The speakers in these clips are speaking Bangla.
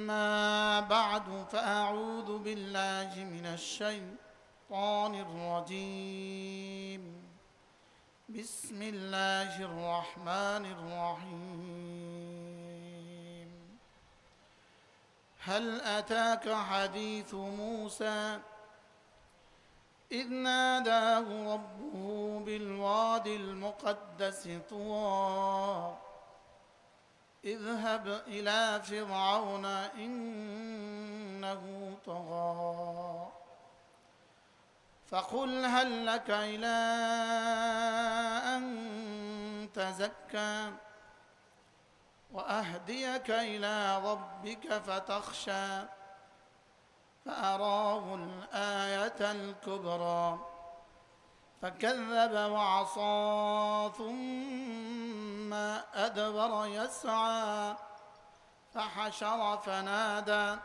أما بعد فأعوذ بالله من الشيطان الرجيم بسم الله الرحمن الرحيم هل أتاك حديث موسى إذ ناداه ربه بالواد المقدس طوى اذهب إلى فرعون إنه طغى فقل هل لك إلى أن تزكى وأهديك إلى ربك فتخشى فأراه الآية الكبرى فكذب وعصى ثم أدبر يسعى فحشر فنادى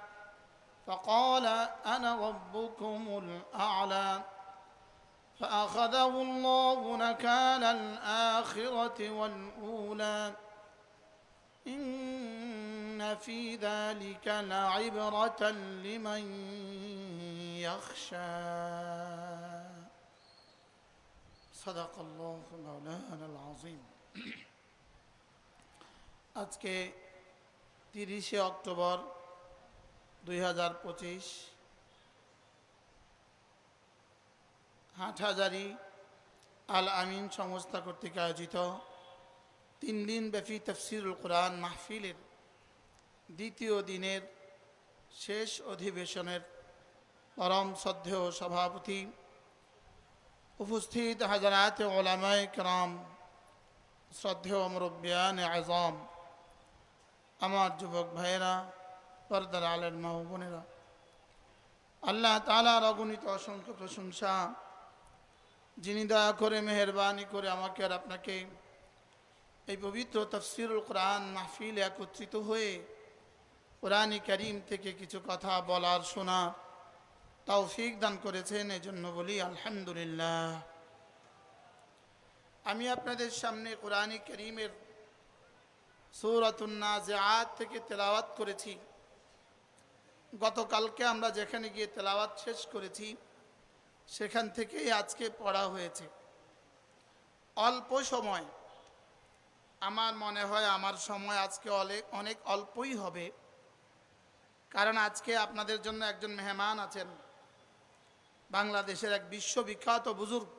فقال أنا ربكم الأعلى فأخذه الله نكال الآخرة والأولى إن في ذلك لعبرة لمن يخشى صدق الله مولانا العظيم আজকে 30 অক্টোবর 2025 হাটহাজারী আল আমিন সংস্থা কর্তৃক আয়োজিত 3 দিন ব্যাপী তাফসীরুল কোরআন মাহফিলের দ্বিতীয় দিনের শেষ অধিবেশনের পরম শ্রদ্ধেয় সভাপতি উপস্থিত হাজারাত উলামায়ে কেরাম শ্রদ্ধেয় মুরব্বিয়ান আযম আমার যুবক ভাইয়েরা পর্দার আলের মা ও বোনেরা আল্লাহ তাআলার অগণিত অসংখ্য প্রশংসা যিনি দয়া করে মেহেরবানি করে আমাকে আর আপনাকে এই পবিত্র তাফসীরুল কোরআন মাহফিলে একত্রিত হয়ে কোরআন কারীম থেকে কিছু কথা বলার শোনার তৌফিক দান করেছেন এজন্য বলি আলহামদুলিল্লাহ। আমি আপনাদের সামনে কোরআন কারীমের সূরাতুন নাজিআত থেকে তেলাওয়াত করেছি। গতকালকে আমরা যেখানে গিয়ে তেলাওয়াত শেষ করেছি সেখান থেকেই আজকে পড়া হয়েছে। অল্প সময়, আমার মনে হয় আমার সময় আজকে অনেক অল্পই হবে, কারণ আজকে আপনাদের জন্য একজন মেহমান আছেন, বাংলাদেশের এক বিশ্ববিখ্যাত বুজুর্গ,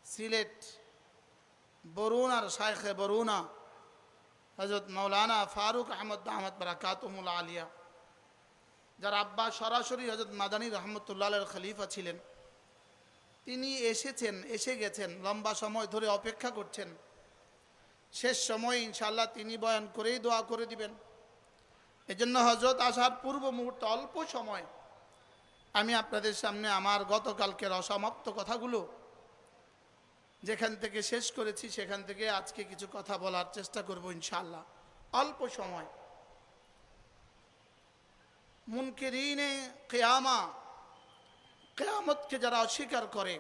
সিলেট বরুণার শায়খে বরুণা হযরত মাওলানা ফারুক আহমদ দামাত বারাকাতুহুল আলিয়া, যার আব্বা সরাসরি হযরত মাদানী রহমতুল্লাহ আলাইহির খলিফা ছিলেন। তিনি এসে গেছেন, লম্বা সময় ধরে অপেক্ষা করছেন। শেষ সময় ইনশাআল্লাহ তিনি বয়ান করেই দোয়া করে দিবেন। এজন্য হযরত আসার পূর্ব মুহূর্তে অল্প সময় আমি আপনাদের সামনে আমার গতকালকের অসমাপ্ত কথাগুলো যেখান থেকে শেষ করেছি সেখান থেকে আজকে কিছু কথা বলার চেষ্টা করব ইনশাআল্লাহ। অল্প সময়। মুনকিরিনে কিয়ামতকে যারা অস্বীকার করে,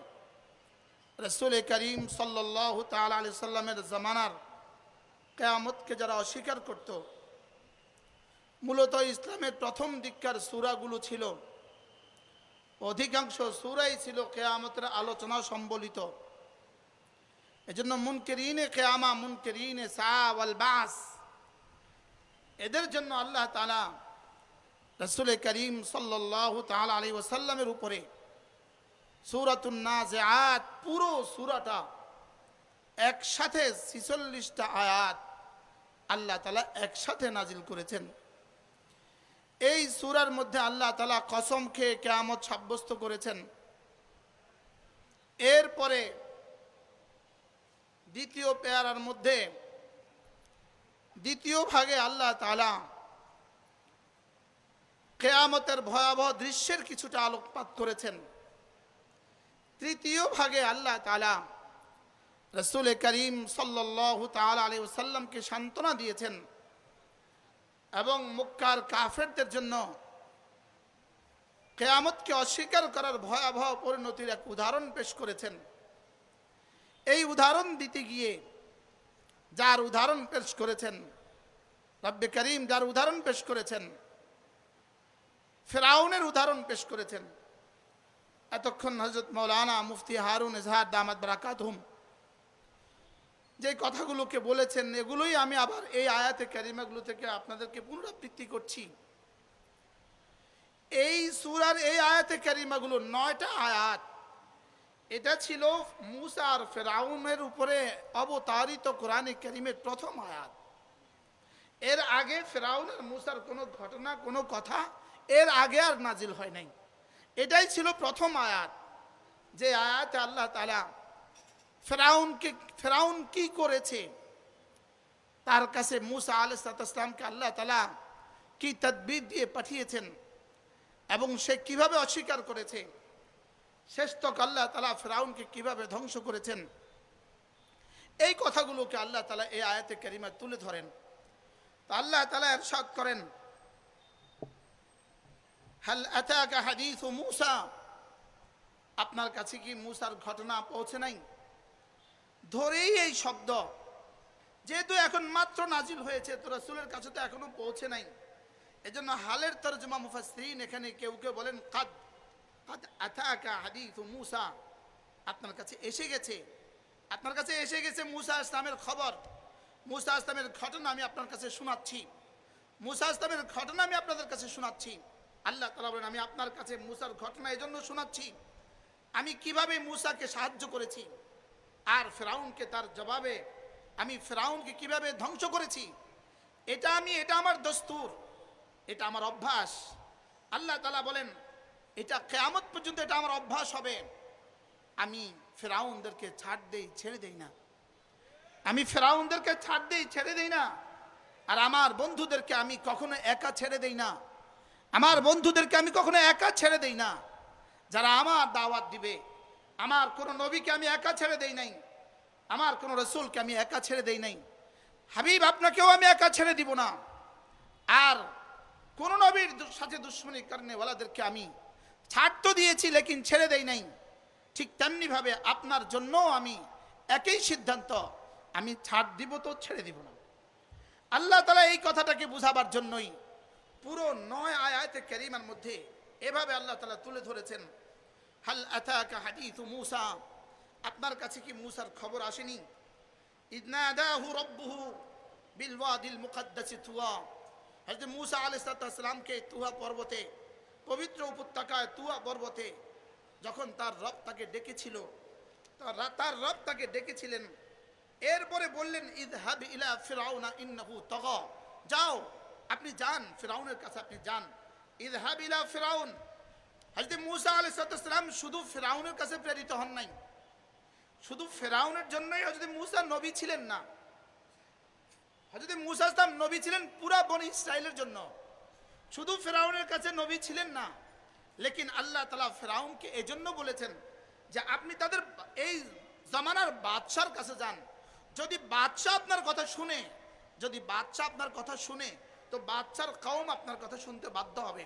রাসূল করিম সাল্লাল্লাহু তাআলা আলাইহি সাল্লামের জামানার কিয়ামতকে যারা অস্বীকার করত, মূলত ইসলামের প্রথম দিককার সূরাগুলো ছিল, অধিকাংশ সূরাই ছিল কিয়ামতের আলোচনা সম্বলিত। এজন্য মুনকিরিনে কিয়ামা, মুনকিরিনে সাআ ওয়াল বাস, এদের জন্য আল্লাহ তাআলা রাসূল করিম সাল্লাল্লাহু তাআলা আলাইহি ওয়াসাল্লামের উপরে সূরাতুন নাজিআত পুরো সূরাটা একসাথে 46টা আয়াত আল্লাহ তাআলা একসাথে নাজিল করেছেন। এই সূরার মধ্যে আল্লাহ তাআলা কসম খেয়ে কিয়ামত সাব্যস্ত করেছেন। এরপরে দ্বিতীয় পেয়ারার মধ্যে দ্বিতীয় ভাগে আল্লাহ তাআলা কিয়ামতের ভয়াবহ দৃশ্যের কিছুটা আলোকপাত করেছেন। তৃতীয় ভাগে আল্লাহ তাআলা রাসূল করিম সাল্লাল্লাহু তাআলা আলাইহি ওয়াসাল্লামকে সান্ত্বনা দিয়েছেন এবং মক্কার কাফেরদের জন্য কিয়ামতকে অস্বীকার করার ভয়াবহ পরিণতির এক উদাহরণ পেশ করেছেন। এই উদাহরণ দিতে গিয়ে যার উদাহরণ পেশ করেছেন রব্বে করিম, যার উদাহরণ পেশ করেছেন ফেরাউনের উদাহরণ পেশ করেছেন। এতক্ষণ হযরত মাওলানা মুফতি হারুন ইজহার দামাত বারাকাতুহুম যে কথাগুলোকে বলেছেন, এগুলোই আমি আবার এই আয়াতে কারিমাগুলো থেকে আপনাদেরকে পুনরাবৃত্তি করছি। এই সূরার এই আয়াতে কারিমাগুলো 9টা আয়াত, এটা ছিল মুসা আর ফেরাউনের উপরে অবতারিত কোরআনে কারিমের প্রথম আয়াত। এর আগে ফেরাউন আর মুসার কোনো ঘটনা, কোনো কথা এর আগে আর নাজিল হয় নাই। এটাই ছিল প্রথম আয়াত, যে আয়াতে আল্লাহ তাআলা ফেরাউন কি করেছে, তার কাছে মুসা আলাইহিস সালামকে আল্লাহ তাআলা কি তদবির দিয়ে পাঠিয়েছেন এবং সে কিভাবে অস্বীকার করেছে, শেষ তক আল্লাহ তাআলা ফেরাউনকে কিভাবে ধ্বংস করেছেন, এই কথাগুলোকে আল্লাহ তাআলা এই আয়াতে কারিমায় তুলে ধরেন। তো আল্লাহ তাআলা ইরশাদ করেন, হাল আতাকা হাদিসু মুসা, আপনার কাছে কি মুসার ঘটনা পৌঁছে নাই? ধরেই এই শব্দ, যেহেতু এখন মাত্র নাজিল হয়েছে, তো রাসূলের কাছে তো এখনো পৌঁছে নাই, এজন্য হালের তরজমা মুফাসসিরিন এখানে কেউ কেউ বলেন কাদ আতাকা হাদিসু মুসা, আপনার কাছে এসে গেছে, আপনার কাছে এসে গেছে মুসা ইসলামের খবর, মুসা ইসলামের ঘটনা আমি আপনার কাছে শোনাচ্ছি, মুসা ইসলামের ঘটনা আমি আপনাদের কাছে শোনাচ্ছি। আল্লাহ তাআলা বলেন, আমি আপনার কাছে মুসার ঘটনা এজন্য শোনাচ্ছি, আমি কিভাবে মুসাকে সাহায্য করেছি, আর ফেরাউনকে তার জবাবে আমি ফেরাউনকে কিভাবে ধ্বংস করেছি, এটা আমার দস্তুর, এটা আমার অভ্যাস। আল্লাহ তাআলা বলেন, এটা কিয়ামত পর্যন্ত এটা আমার অভ্যাস হবে। আমি ফেরাউনদেরকে ছাড় দেই, ছেড়ে দেই না, আমি ফেরাউনদেরকে ছাড় দেই, ছেড়ে দেই না। আর আমার বন্ধুদেরকে আমি কখনো একা ছেড়ে দেই না, আমার বন্ধুদেরকে আমি কখনো একা ছেড়ে দেই না। যারা আমার দাওয়াত দিবে, আমার কোনো নবীকে আমি একা ছেড়ে দেই নাই, আমার কোনো রাসূলকে আমি একা ছেড়ে দেই নাই। হাবিব, আপনাকেও আমি একা ছেড়ে দিব না। আর কোন নবীর সাথে দুশমনী করনে ওয়ালাদেরকে আমি ছাড় তো দিয়েছি, লেকিন ছেড়ে দেই নাই। ঠিক তেমনি ভাবে আপনার জন্য আমি একই সিদ্ধান্ত, আমি ছাড় দিব তো ছেড়ে দিব না। আল্লাহ তাআলা এই কথাটাকে বুঝাবার জন্যই পুরো 9 আয়াতে কারিমার মধ্যে এভাবে আল্লাহ তাআলা তুলে ধরেছেন, হাল আতাকা হাদিসু মুসা, আপনার কাছে কি মুসার খবর আসেনি? ইদনাদাহু রাব্বুহু বিল ওয়াদিল মুকদ্দাসি তুয়া, হযরত মুসা আলাইহিস সালামকে তুয়া পর্বতে, পবিত্র উপত্যকায় তুয়া পর্বতে যখন তার রব তাকে ডেকেছিল, তার রব তাকে ডেকেছিলেন, এরপরে বললেন, ইযহাব ইলা ফিরআউনা ইন্নাহু তাগা, যাও আপনি যান ফিরআউনের কাছে, আপনি যান। ইযহাব ইলা ফিরআউন, হযরত মুসা আলাইহিস সালাম শুধু ফিরআউনের কাছে প্রেরিত হন নাই, শুধু ফিরআউনের জন্যই হযরত মুসা নবী ছিলেন না, হযরত মুসা ইসলাম নবী ছিলেন পুরা বনি ইসরাইলের জন্য, শুধু ফিরআউনের কাছে নবী ছিলেন না। লেকিন আল্লাহ তাআলা ফিরআউনকে এজন্য বলেছেন যে আপনি তাদের এই জামানার বাদশার কাছে যান, যদি বাদশা আপনার কথা শুনে, যদি বাদশা আপনার কথা শুনে, তো বাদশার কওম আপনার কথা শুনতে বাধ্য হবে,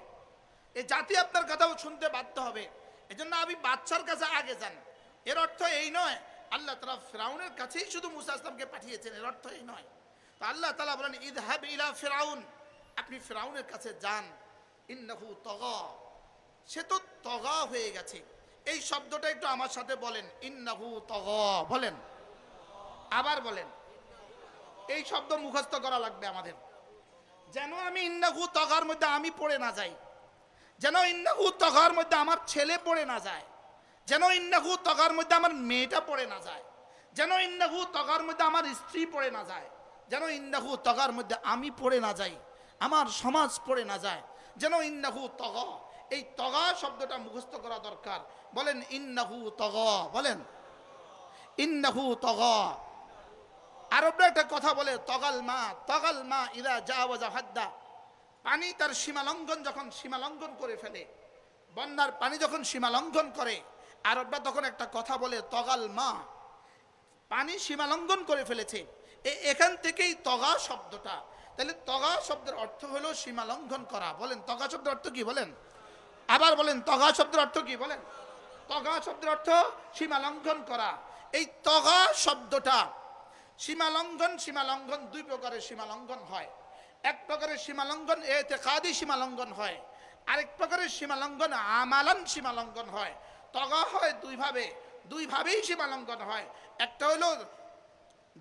এই জাতি আপনার কথা শুনতে বাধ্য হবে। এজন্য আপনি বাদশার কাছে আগে যান। এর অর্থ এই নয় আল্লাহ তাআলা ফিরআউনের কাছেই শুধু মুসা ইসলামকে পাঠিয়েছেন, এর অর্থ এই নয়। তো আল্লাহ তাআলা বলেন, ইযহাব ইলা ফিরআউন, আপনি ফিরআউনের কাছে যান, ইন্নাহু তাগা, সে তো তগা হয়ে গেছে। এই শব্দটা একটু আমার সাথে বলেন, ইন্নাহু তাগা বলেন, আবার বলেন। এই শব্দ মুখস্থ করা লাগবে আমাদের, যেন আমি ইন্নাহু তাগার মধ্যে আমি পড়ে না যাই, যেন ইন্নাহু তাগার মধ্যে আমার ছেলে পড়ে না যায়, যেন ইন্নাহু তাগার মধ্যে আমার মেয়েটা পড়ে না যায়, যেন ইন্নাহু তাগার মধ্যে আমার স্ত্রী পড়ে না যায়, যেন ইন্নাহু তাগার মধ্যে আমি পড়ে না যাই, আমার সমাজ পড়ে না যায়, যেন ইন্নাহু তাগা, এই তগা শব্দটা মুখস্থ করা দরকার। বলেন ইন্নাহু তাগা, বলেন ইন্নাহু তাগা। আরবরা একটা কথা বলে, তগাল মা ইদা জাওয়াজা হাদ্দা, পানি তার সীমা লঙ্ঘন যখন সীমা লঙ্ঘন করে ফেলে, বন্যার পানি যখন সীমা লঙ্ঘন করে, আরবরা তখন একটা কথা বলে, তগাল মা, পানি সীমা লঙ্ঘন করে ফেলেছে। এখান থেকেই তগা শব্দটা। তাহলে তগা শব্দের অর্থ হলো সীমা লঙ্ঘন করা। বলেন তগা শব্দের অর্থ কি? বলেন আবার বলেন, তগা শব্দের অর্থ কি? বলেন তগা শব্দের অর্থ সীমা লঙ্ঘন করা। এই তগা শব্দটা সীমা লঙ্ঘন দুই প্রকারের সীমা লঙ্ঘন হয়। এক প্রকারের সীমা লঙ্ঘন এতেকাদি সীমা লঙ্ঘন হয়, আরেক প্রকারের সীমা লঙ্ঘন আমালান সীমা লঙ্ঘন হয়। তগা হয় দুইভাবেই সীমা লঙ্ঘন হয়। একটা হলো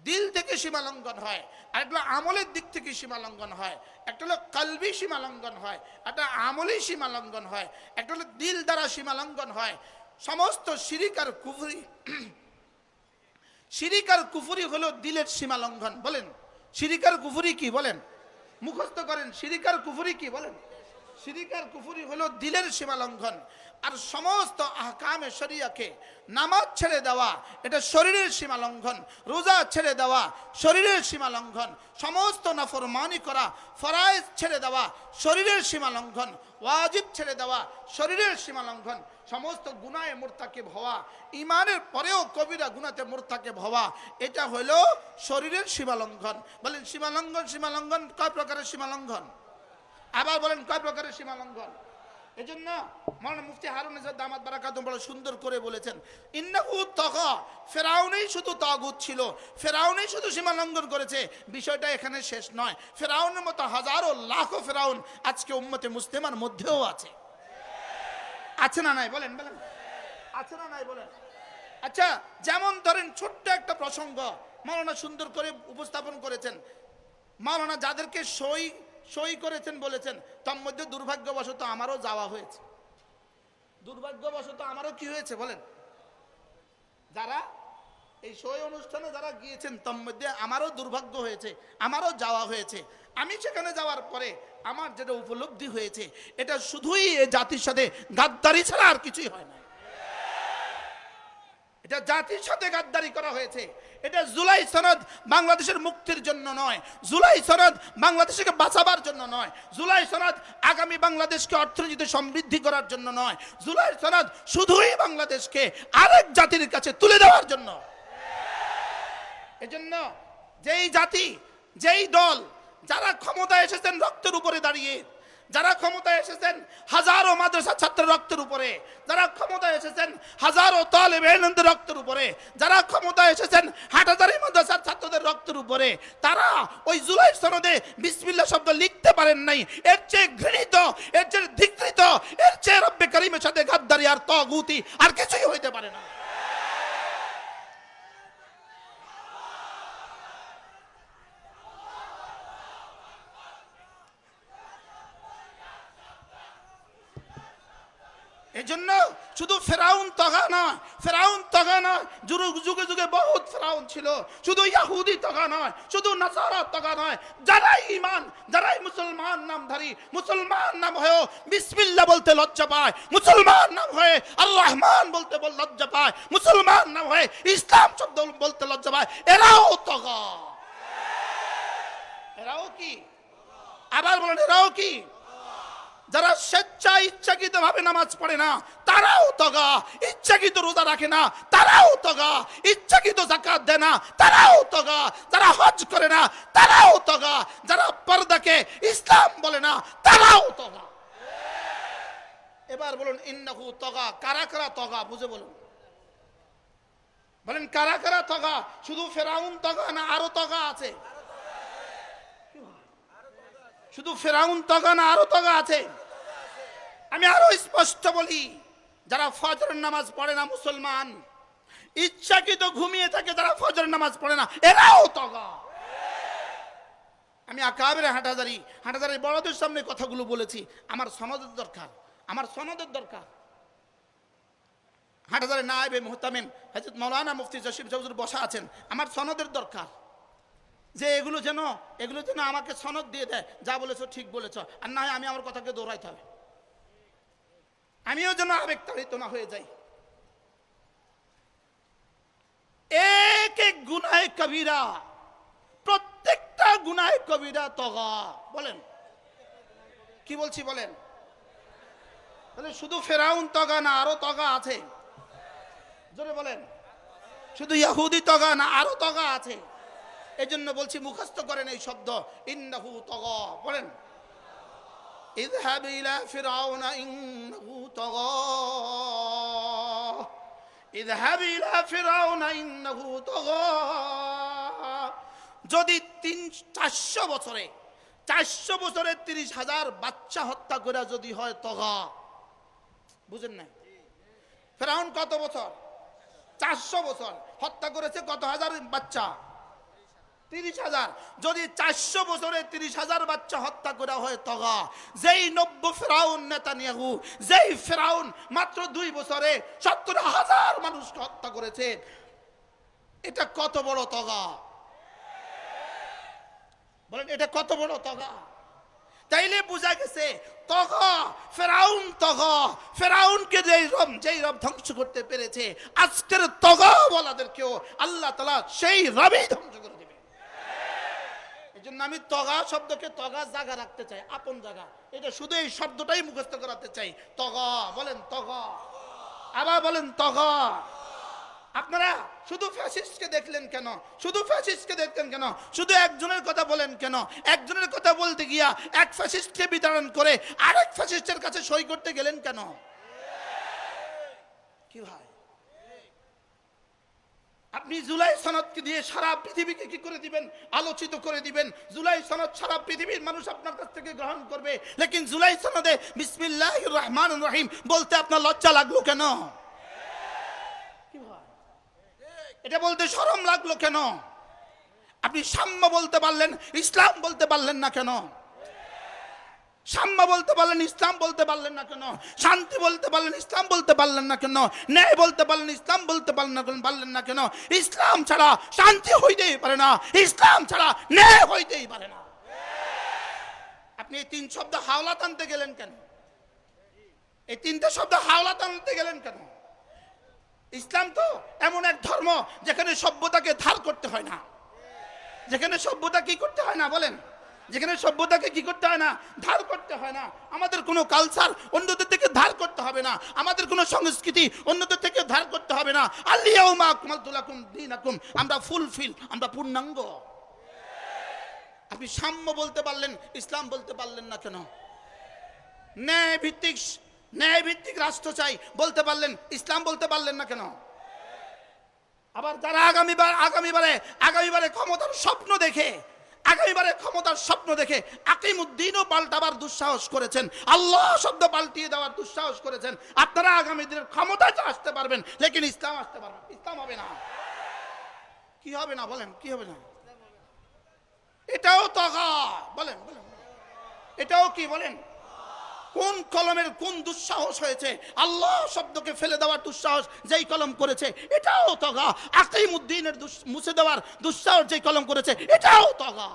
দিল থেকে সীমা লঙ্ঘন হয়, আরেকটা আমলের দিক থেকে সীমা লঙ্ঘন হয়। একটা হলো কলবি সীমা লঙ্ঘন হয়, একটা আমলি সীমা লঙ্ঘন হয়, একটা হলো দিল দ্বারা সীমা লঙ্ঘন হয়। সমস্ত শিরিক আর কুফরি হলো দিলের সীমা লঙ্ঘন। বলেন শিরিক আর কুফরি কি? বলেন, মুখস্থ করেন। শিরিক আর কুফরি কি? বলেন। শিরিক আর কুফরি হলো দিলের সীমা লঙ্ঘন। আর সমস্ত আহকামে শরিয়াকে, নামাজ ছেড়ে দেওয়া এটা শরীরের সীমা লঙ্ঘন, রোজা ছেড়ে দেওয়া শরীরের সীমা লঙ্ঘন, সমস্ত নাফরমানি করা, ফরায়েজ ছেড়ে দেওয়া শরীরের সীমা লঙ্ঘন, ওয়াজিব ছেড়ে দেওয়া শরীরের সীমা লঙ্ঘন, সমস্ত গুনাহে মুরতাকিব হওয়া, ইমানের পরেও কবিরা গুনাতে মুরতাকিব হওয়া, এটা হলো শরীরের সীমা লঙ্ঘন। বলেন সীমা লঙ্ঘন কয় প্রকারের সীমা লঙ্ঘন? আবার বলেন কয় প্রকারের সীমা লঙ্ঘন? এই জন্য মাওলানা মুফতি হারুন ইজাদ দামাত বারাকাতুহু বড় সুন্দর করে বলেছেন, ইন্নাহু তাগা, ফেরাউনই শুধু তাগুত ছিল, ফেরাউনই শুধু সীমা লঙ্ঘন করেছে। বিষয়টা এখানে শেষ নয়। ফেরাউনের মতো হাজারো লাখো ফেরাউন আজকে উম্মতে মুসলিমার মধ্যেও আছে। আছে না নাই? বলেন বলেন, আছে না নাই? বলেন। আচ্ছা, যেমন ধরেন ছোট্ট একটা প্রসঙ্গ মাওলানা সুন্দর করে উপস্থাপন করেছেন। মাওলানা যাদেরকে সই করেছেন বলেছেন, তার মধ্যে দুর্ভাগ্যবশত আমারও যাওয়া হয়েছে। দুর্ভাগ্যবশত আমারও কি হয়েছে? বলেন। যারা এই সই অনুষ্ঠানে যারা গিয়েছেন তার মধ্যে আমারও দুর্ভাগ্য হয়েছে, আমারও যাওয়া হয়েছে। আমি সেখানে যাওয়ার পরে আমার যেটা উপলব্ধি হয়েছে, এটা শুধুই এই জাতির সাথে গাদ্দারি ছাড়া আর কিছুই হয় না। এটা জাতির সাথে গাদ্দারি করা হয়েছে। এটা জুলাই সনদ বাংলাদেশের মুক্তির জন্য নয়, জুলাই সনদ বাংলাদেশকে বাঁচাবার জন্য নয়, জুলাই সনদ আগামী বাংলাদেশকে অর্থনীতিতে সমৃদ্ধি করার জন্য নয়, জুলাই সনদ শুধুই বাংলাদেশকে আরেক জাতির কাছে তুলে দেওয়ার জন্য। এজন্য যেই জাতি, যেই দল, যারা ক্ষমতায় এসেছেন রক্তের উপরে দাঁড়িয়ে, যারা ক্ষমতায় এসেছেন হাজারো মাদ্রাসা ছাত্রের রক্তের উপরে, যারা ক্ষমতায় এসেছেন হাজারো তালেবে ইলমের রক্তের উপরে, যারা ক্ষমতায় এসেছেন হাটহাজারী মাদ্রাসার ছাত্রদের রক্তের উপরে, তারা ওই জুলাই সনদে বিসমিল্লাহ শব্দ লিখতে পারেন নাই। এর চেয়ে ঘৃণিত, এর চেয়ে ধিক্কৃত, এর চেয়ে রব্বে কারীমের সাথে গাদ্দারি আর তাগুতি আর কিছুই হইতে পারে না। এই জন্য শুধু ফেরাউন তগা নয়, ফেরাউন তগা নয়, যুগে যুগে বহুত ফেরাউন ছিল। শুধু ইহুদি তগা নয়, শুধু নাসারা তগা নয়, যারাই ঈমান, যারাই মুসলমান নামধারী, মুসলমান নাম হয়েও বিসমিল্লাহ বলতে লজ্জা পায়, মুসলমান নাম হয়ে আর রহমান বলতে লজ্জা পায়, মুসলমান নাম হয়ে ইসলাম শব্দ বলতে লজ্জা পায়, এরাও তগা। এরাও কি? আবার বলেন, এরাও কি? যারা স্বেচ্ছায় ইচ্ছাকৃত ভাবে নামাজ পড়ে না তারাও তগা, ইচ্ছাকৃত রোজা রাখে না তারাও তগা, ইচ্ছাকৃত যাকাত দেয় না তারাও তগা, যারা হজ করে না তারাও তগা, যারা পর্দাকে ইসলাম বলে না তারাও তগা। এবার বলুন ইন্নাহু তগা, কারা কারা তগা বুঝে বলুন। বলেন কারা কারা তগা? শুধু ফেরাউন তগা না আরো তগা আছে? শুধু ফেরাউন তগা না আরো তগা আছে? আমি আরো স্পষ্ট বলি, যারা ফজরের নামাজ পড়ে না মুসলমান, ইচ্ছাকৃত ঘুমিয়ে থাকে যারা ফজরের নামাজ পড়ে না, এরাও তগা। আমি আকাবের হাটহাজারী বড়দের সামনে কথাগুলো বলেছি। আমার সনদের দরকার, আমার সনদের দরকার। হাটহাজারী নায়েবে মুহতামিম হযরত মাওলানা মুফতি জসিম চৌধুরী বসা আছেন, আমার সনদের দরকার। যে এগুলো যেন আমাকে সনদ দিয়ে দেয়, যা বলেছো ঠিক বলেছ, আর না হয় আমি আমার কথাকে দৌড়াইতে হবে, আমিও যেন আবেগতাড়িত না হয়ে যাই। এক এক গুনাহে কবিরা, প্রত্যেকটা গুনাহে কবিরা তগা। বলেন কি বলছি? বলেন। শুধু ফেরাউন তগা না আরো তগা আছে? জোরে বলেন। শুধু ইহুদি তগা না আরো তগা আছে? এই জন্য বলছি মুখস্থ করেন এই শব্দ, ইন্নাহু তগা। বলেন ইযহাব ইলা ফিরআউনা ইন্নাহু তগা, ইযহাব ইলা ফিরআউনা ইন্নাহু তগা। যদি 400 বছরে 400 বছরে 30,000 বাচ্চা হত্যা করে যদি হয় তগা, বুঝেন না? ফেরাউন কত বছর? 400 বছর হত্যা করেছে কত হাজার বাচ্চা? 30,000। যদি 400 বছরে 30,000 বাচ্চা হত্যা করা হয় তগা, যেই নব্য ফেরাউন নেতানিয়াহু, যেই ফেরাউন মাত্র 2 বছরে 70,000 মানুষকে হত্যা করেছে, এটা কত বড় তগা? বলেন এটা কত বড় তগা? তাইলে বোঝা গেছে তগা ফেরাউন, তগা ফেরাউনকে যেই রব ধ্বংস করতে পেরেছে, আজকের তগা বলাদেরকেও আল্লাহ তাআলা সেই রবই ধ্বংস করে দেবে। এজন্য আমি তগা শব্দকে তগা জায়গা রাখতে চাই, আপন জায়গা। এটা শুধু এই শব্দটাই মুখস্থ করাতে চাই, তগা। বলেন তগা, আবার বলেন তগা। আপনারা শুধু ফ্যাসিস্টকে দেখলেন কেন? শুধু ফ্যাসিস্টকে দেখলেন কেন? শুধু একজনের কথা বলেন কেন? একজনের কথা বলতে গিয়া এক ফ্যাসিস্টকে বিতাড়ন করে আরেক ফ্যাসিস্টের কাছে সই করতে গেলেন কেন? কি ভাই, আপনি জুলাই সনদকে দিয়ে সারা পৃথিবীকে কি করে দিবেন? আলোচিত করে দিবেন। জুলাই সনদ সারা পৃথিবীর মানুষ আপনার কাছ থেকে গ্রহণ করবে, লেকিন জুলাই সনদে বিসমিল্লাহির রহমানির রহিম বলতে আপনার লজ্জা লাগলো কেন? কি ভাই, এটা বলতে শরম লাগলো কেন? আপনি সাম্য বলতে পারলেন, ইসলাম বলতে পারলেন না কেন? সাম্য বলতে পারলেন, ইসলাম বলতে পারলেন না কেন? শান্তি বলতে পারলেন, ইসলাম বলতে পারলেন না কেন? ন্যায় বলতে পারলেন, ইসলাম বলতে পারলেন না কেন? ইসলাম ছাড়া শান্তি হইতেই পারে না, ইসলাম ছাড়া ন্যায় হইতেই পারে না। আপনি এই 3 শব্দ হাওলা টানতে গেলেন কেন? এই 3টে শব্দ হাওলা টানতে গেলেন কেন? ইসলাম তো এমন এক ধর্ম যেখানে সভ্যতাকে ধার করতে হয় না, যেখানে সভ্যতা কি করতে হয় না, বলেন, যেখানে সভ্যতাকে কি করতে হয় না, ধার করতে হয় না। আমাদের কোনো কালচার অন্যদের থেকে ধার করতে হবে না, আমাদের কোনো সংস্কৃতি অন্যদের থেকে ধার করতে হবে না। আল-ইয়াউমা আকমালতু লাকুম দীনাকুম, আমরা ফুলফিল, আমরা পূর্ণাঙ্গ। আপনি সাম্য বলতে পারলেন, ইসলাম বলতে পারলেন না কেন? ন্যায় ভিত্তিক রাষ্ট্র চাই বলতে পারলেন, ইসলাম বলতে পারলেন না কেন? আবার যারা আগামীবারে ক্ষমতার স্বপ্ন দেখে, আকিমুদ্দিনও পাল্টাবার দুঃসাহস করেছেন, আল্লাহ শব্দ পাল্টিয়ে দেওয়ার দুঃসাহস করেছেন। আপনারা আগামী দিনের ক্ষমতায় আসতে পারবেন, লেকিন ইসলাম আসতে পারবেন, ইসলাম হবে না। কি হবে না বলেন, কি হবে না? এটাও তগা। বলেন, এটাও কি বলেন? কোন কলমের কোন দুঃসাহস হয়েছে? আল্লাহ শব্দকে ফেলে দেওয়ার দুঃসাহস যেই কলম করেছে, এটাও তগা। আকিমুদ্দিনের মুছে দেওয়ার দুঃসাহস যেই কলম করেছে, এটাও তগা।